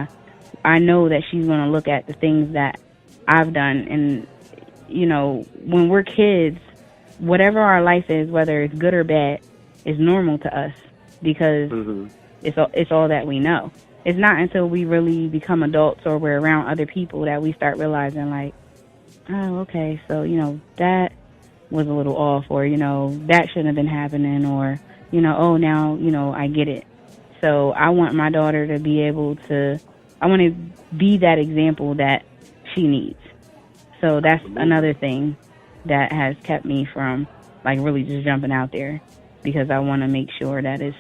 I know that she's going to look at the things that I've done, and when we're kids, whatever our life is, whether it's good or bad, is normal to us, because it's all that we know. It's not until we really become adults or we're around other people that we start realizing like, oh, okay, so that was a little off, or that shouldn't have been happening, or oh, now I get it. So I want my daughter to be able to, I want to be that example that she needs. So that's another thing that has kept me from like really just jumping out there, because I want to make sure that it's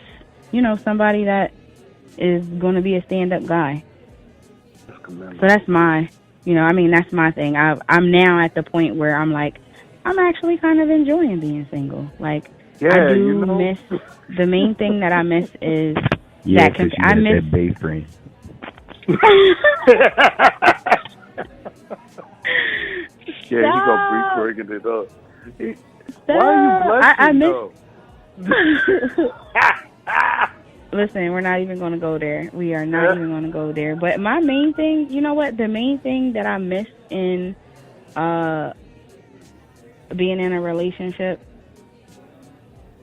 somebody that is going to be a stand-up guy. So that's my that's my thing. I'm now at the point where I'm like, I'm actually kind of enjoying being single. Like, I do miss, the main thing that I miss is that I miss that bae friend. Yeah, you gonna be bringing it up. Why are you blushing, Listen, we're not even going to go there. We are not even going to go there. But my main thing, the main thing that I miss in being in a relationship,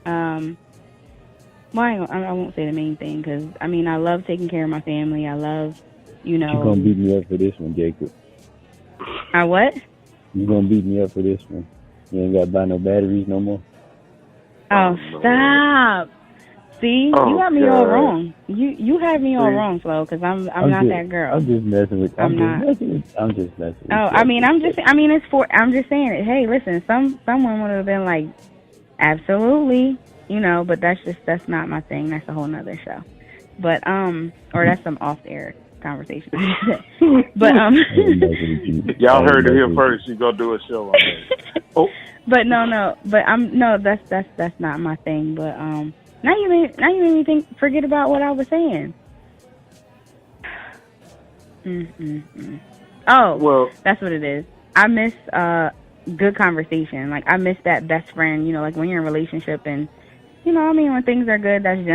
I won't say the main thing, because, I love taking care of my family. I love, You're going to beat me up for this one, Jacob. I what? You're going to beat me up for this one. You ain't got to buy no batteries no more? Oh, stop. See, you got me all wrong. You had me all wrong, Flo, because I'm not that girl. I'm just messing with you. I'm just messing with you. I'm just saying it. Hey, listen, some women would have been like, absolutely, but that's not my thing. That's a whole nother show. But, or that's some off-air conversation. But, y'all heard it here first. You gonna do a show on that. Oh. But that's not my thing. But, now you made me forget about what I was saying. Oh, well, that's what it is. I miss good conversation. Like, I miss that best friend. Like when you're in a relationship, and when things are good, it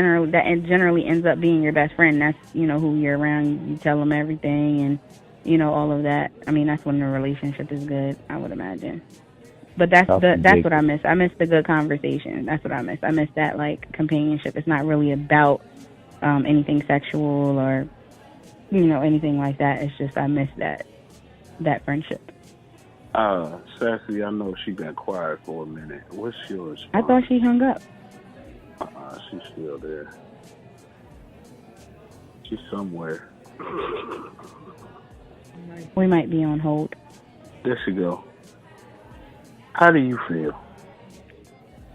generally ends up being your best friend. That's who you're around. You tell them everything, and all of that. That's when the relationship is good, I would imagine. But that's what I miss. I miss the good conversation. That's what I miss. I miss that like companionship. It's not really about anything sexual or anything like that. It's just I miss that friendship. Sassy, I know she got quiet for a minute. What's yours? I thought she hung up. She's still there. She's somewhere. We might be on hold. There she go. How do you feel?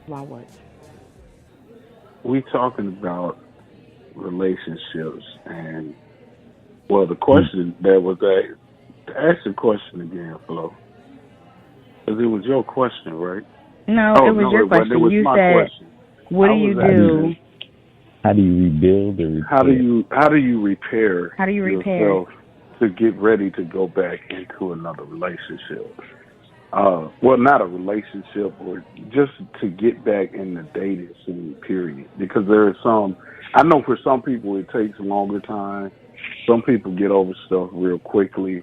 About what? We talking about relationships, and the question that was ask the question again, Flo, because it was your question, right? No, it was your question. It was you my said, question. "What do you do? How do you rebuild or repair? How do you repair? How do you repair yourself to get ready to go back into another relationship?" Not a relationship, or just to get back in the dating scene, period. Because there are I know for some people it takes a longer time. Some people get over stuff real quickly.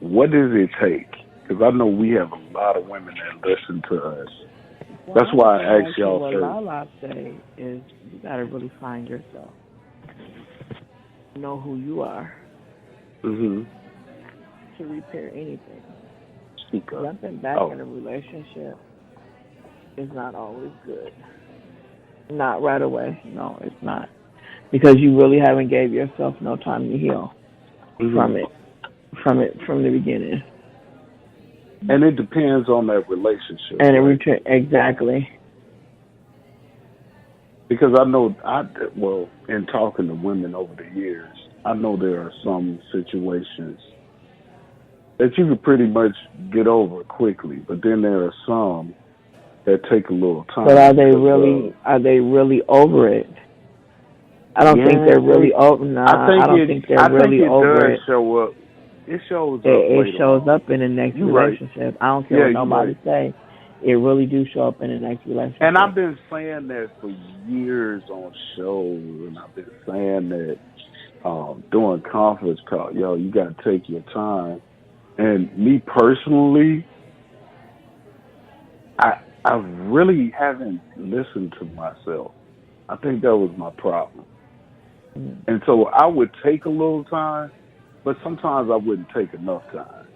What does it take? Because I know we have a lot of women that listen to us. That's why I asked y'all what first. What Lala say is you got to really find yourself. Know who you are. Mm-hmm. To repair anything. Speak up. Jumping back in a relationship is not always good. Not right away. No, it's not. because you really haven't gave yourself no time to heal from the beginning. And it depends on that relationship. And exactly. Because I know, in talking to women over the years, I know there are some situations that you could pretty much get over quickly, but then there are some that take a little time. But are they really over it? I don't think they're really over. Nah, I don't think they're really over it. Show up. It shows up. It shows up in the next relationship. Right. I don't care what nobody say. It really do show up in the next relationship. And I've been saying that for years on shows, and I've been saying that doing conference call. You got to take your time. And me personally, I really haven't listened to myself. I think that was my problem. And so I would take a little time, but sometimes I wouldn't take enough time.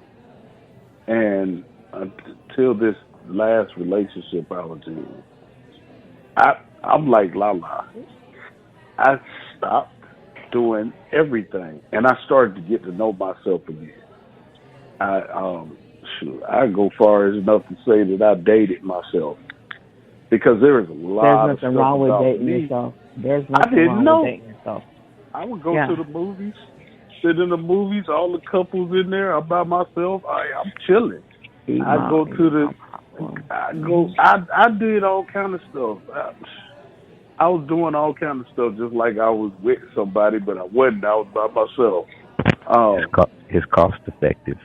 And until this last relationship I was in, I'm like Lala. I stopped doing everything, and I started to get to know myself again. I go far as enough to say that I dated myself, because there is a lot of stuff wrong with dating me. yourself. There's nothing wrong with dating yourself. I would go to the movies, sit in the movies, all the couples in there. I'm by myself. I'm chilling. I did all kind of stuff. I was doing all kind of stuff just like I was with somebody, but I wasn't. I was by myself. It's cost effective.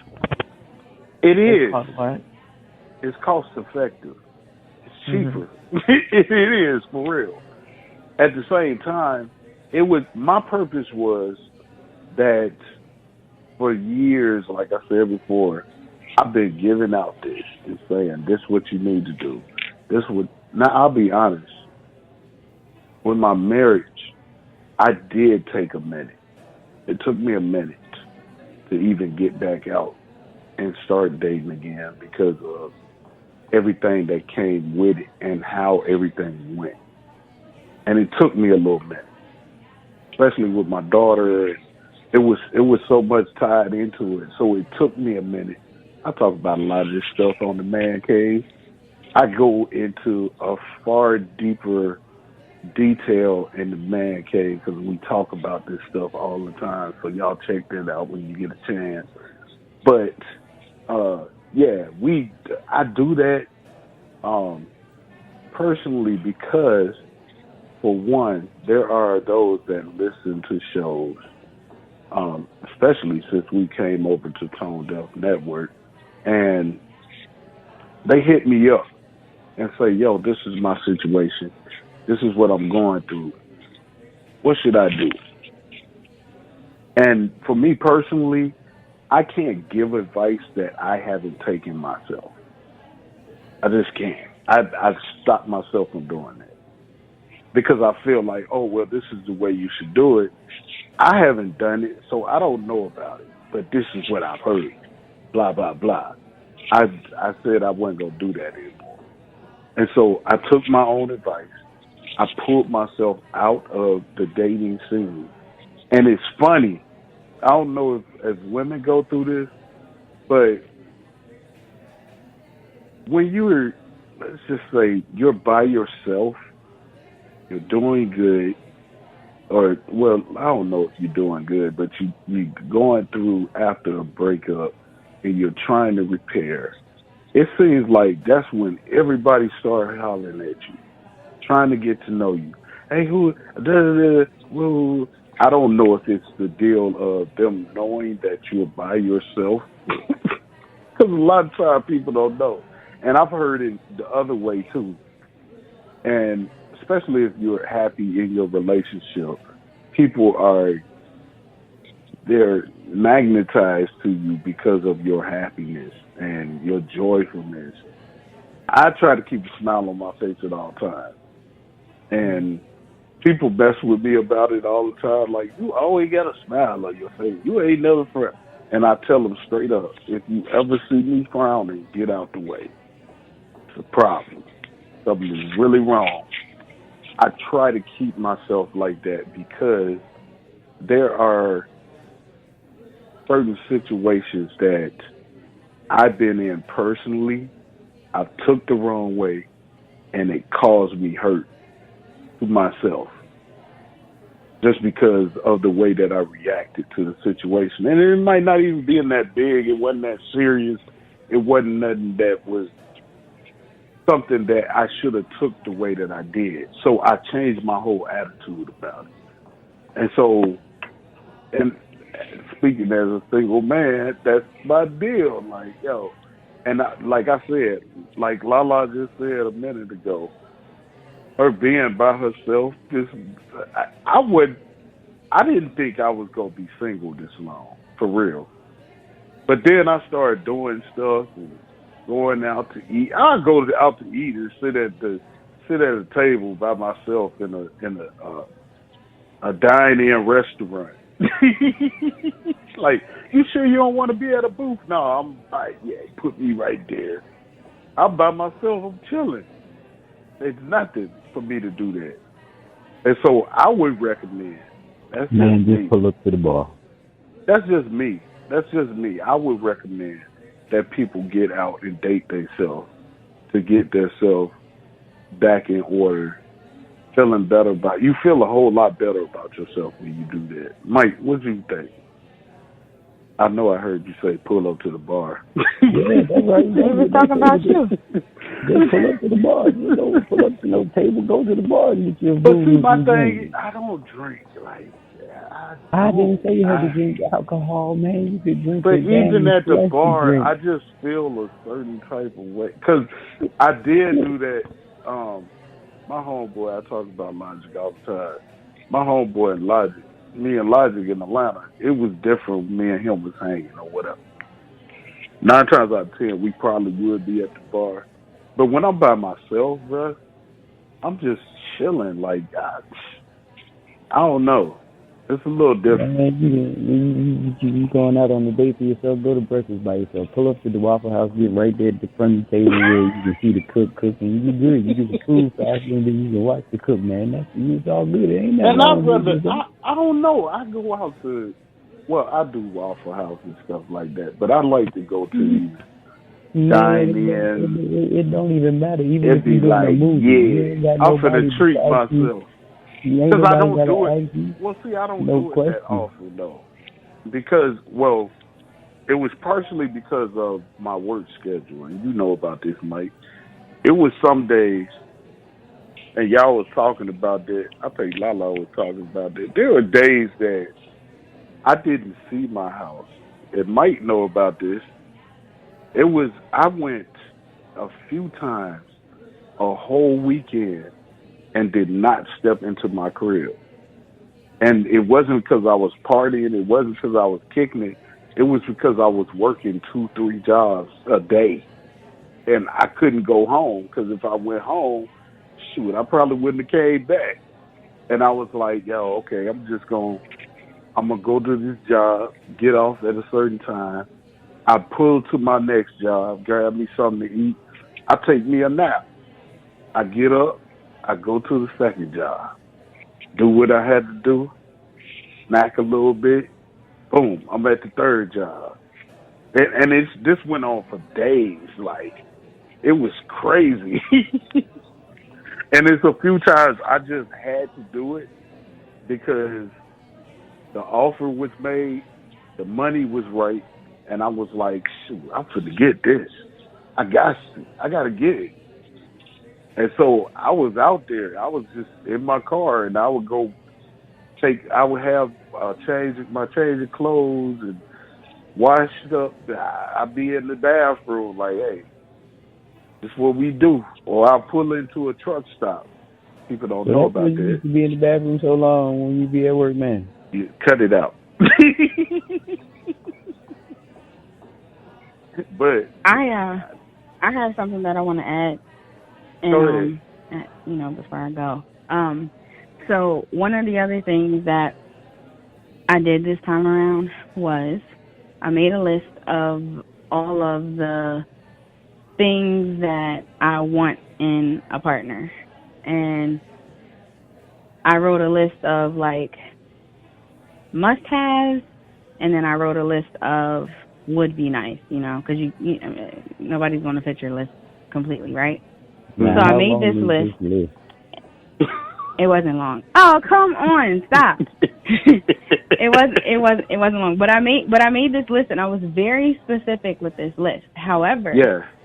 It is. What? It's cost effective. It's cheaper. It is, for real. At the same time, my purpose was that for years, like I said before, I've been giving out this and saying, this is what you need to do. Now, I'll be honest. With my marriage, I did take a minute. It took me a minute to even get back out and start dating again because of everything that came with it and how everything went. And it took me a little minute, especially with my daughter. It was so much tied into it, so it took me a minute. I talk about a lot of this stuff on the Man Cave. I go into a far deeper detail in the Man Cave because we talk about this stuff all the time. So y'all check that out when you get a chance. But I do that personally because, for one, there are those that listen to shows, especially since we came over to Tone Deaf Network, and they hit me up and say, yo, this is my situation. This is what I'm going through. What should I do? And for me personally, I can't give advice that I haven't taken myself. I just can't. I've stopped myself from doing that because I feel like, oh, well, this is the way you should do it. I haven't done it, so I don't know about it, but this is what I've heard. Blah, blah, blah. I said I wasn't going to do that anymore. And so I took my own advice. I pulled myself out of the dating scene. And it's funny. I don't know if as women go through this, but when let's just say you're by yourself, you're doing good, or, well, I don't know if you're doing good, but you're going through after a breakup and you're trying to repair, it seems like that's when everybody starts hollering at you, trying to get to know you. Hey, who? I don't know if it's the deal of them knowing that you're by yourself, because a lot of times people don't know. And I've heard it the other way too. And especially if you're happy in your relationship, they're magnetized to you because of your happiness and your joyfulness. I try to keep a smile on my face at all times. And people mess with me about it all the time. Like, you always got a smile on your face. You ain't never frown. And I tell them straight up, if you ever see me frowning, get out the way. It's a problem. Something is really wrong. I try to keep myself like that because there are certain situations that I've been in personally, I took the wrong way, and it caused me hurt to myself just because of the way that I reacted to the situation. And it might not even be that big. It wasn't that serious. It wasn't nothing that was something that I should have took the way that I did. So I changed my whole attitude about it. And so, and speaking as a single man, that's my deal. Like, yo, and like I said, like Lala just said a minute ago, her being by herself, I didn't think I was going to be single this long, for real. But then I started doing stuff and going out to eat. I go out to eat and sit at a table by myself in a dine-in restaurant. Like, you sure you don't want to be at a booth? No, I'm like, yeah, put me right there. I'm by myself. I'm chilling. It's nothing for me to do that. And so I would recommend. That's just pull up to the bar. That's just me. I would recommend that people get out and date themselves to get themselves back in order, feeling better about. You feel a whole lot better about yourself when you do that. Mike, what do you think? I know I heard you say pull up to the bar. Yeah, that's right. We were talking about you. Just pull up to the bar. You know, pull up to no table, go to the bar and get your But booze. see, my thing, I don't drink. Like, I didn't say you had to drink alcohol, man. You could drink. But even at the bar, I just feel a certain type of way. Because I did do that. My homeboy, I talk about Logic all the time. My homeboy and Logic, me and Logic in Atlanta, it was different when me and him was hanging or whatever. 9 times out of 10, we probably would be at the bar. But when I'm by myself, bro, I'm just chilling. Like, I don't know. It's a little different. You going out on a date for yourself, go to breakfast by yourself. Pull up to the Waffle House, get right there at the front of the table where you can see the cook cooking. You good. You get the food faster and then you can watch the cook, man. It's all good. It ain't nothing wrong. I don't know. I go out to, I do Waffle House and stuff like that, but I like to go to dine in. It don't even matter. Even if you do like, a movie. Yeah, I'm finna treat myself. Because I don't do it. Well, see, I don't do it that often, though. Because, it was partially because of my work schedule. And you know about this, Mike. It was some days, and y'all was talking about that. I think Lala was talking about that. There were days that I didn't see my house. And Mike know about this. I went a few times, a whole weekend, and did not step into my crib. And it wasn't because I was partying. It wasn't because I was kicking it. It was because I was working 2-3 jobs a day. And I couldn't go home because if I went home, I probably wouldn't have came back. And I was like, yo, okay, I'm going to go to this job, get off at a certain time. I pull to my next job, grab me something to eat. I take me a nap. I get up. I go to the second job, do what I had to do, snack a little bit, boom, I'm at the third job. And this went on for days. Like, it was crazy. And it's a few times I just had to do it because the offer was made, the money was right, and I was like, shoot, I'm finna get this. I got to get it. And so I was out there. I was just in my car, and I would have my change of clothes and wash up. I'd be in the bathroom like, hey, this is what we do. Or I'll pull into a truck stop. People don't know about that. You used to be in the bathroom so long when you be at work, man. You cut it out. But I have something that I want to add. And, before I go. So one of the other things that I did this time around was I made a list of all of the things that I want in a partner. And I wrote a list of like must-haves, and then I wrote a list of would be nice, because nobody's going to fit your list completely, right? Now, so I made this list. It wasn't long. Oh, come on, stop. It wasn't long. But I made this list, and I was very specific with this list. However,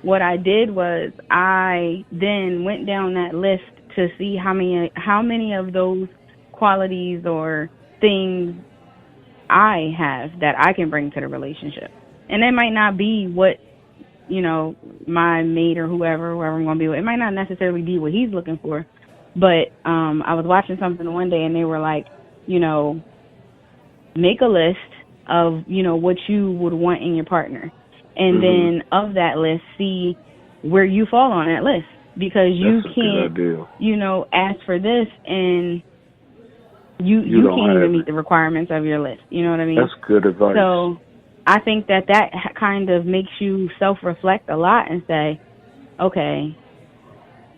what I did was I then went down that list to see how many of those qualities or things I have that I can bring to the relationship. And it might not be what, my mate or whoever I'm going to be with, it might not necessarily be what he's looking for. But I was watching something one day, and they were like, make a list of, what you would want in your partner. And then of that list, see where you fall on that list. Because you can't, ask for this and you can't even meet the requirements of your list. You know what I mean? That's good advice. So I think that kind of makes you self-reflect a lot and say, okay,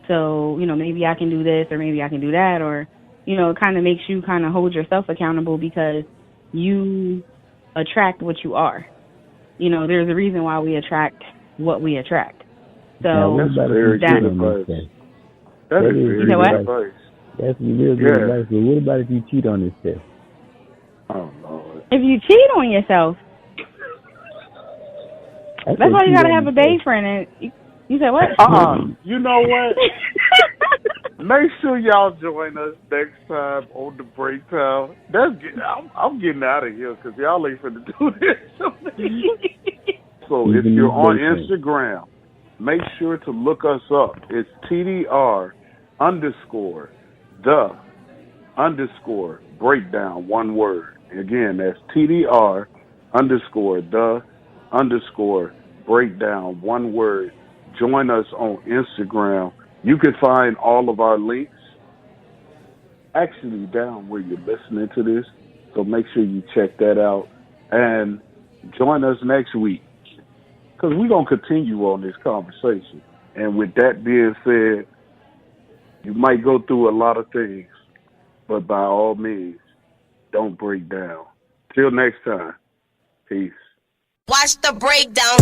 so, maybe I can do this or maybe I can do that, or, it kind of makes you kind of hold yourself accountable because you attract what you are. There's a reason why we attract what we attract. So that's very good advice. That is very good advice. That's real good advice. But what about if you cheat on this test? Oh, Lord. If you cheat on yourself, that's why you got to have a bae friend. And you said what? You know what? Make sure y'all join us next time on the Breakdown. I'm getting out of here because y'all ain't finna do this. So if you're on Instagram, make sure to look us up. It's TDR _ the _ breakdown, one word. Again, that's TDR _ the _ breakdown, one word. Join us on Instagram. You can find all of our links actually down where you're listening to this. So make sure you check that out. And join us next week because we're going to continue on this conversation. And with that being said, you might go through a lot of things, but by all means, don't break down. Till next time, peace. Watch the breakdown.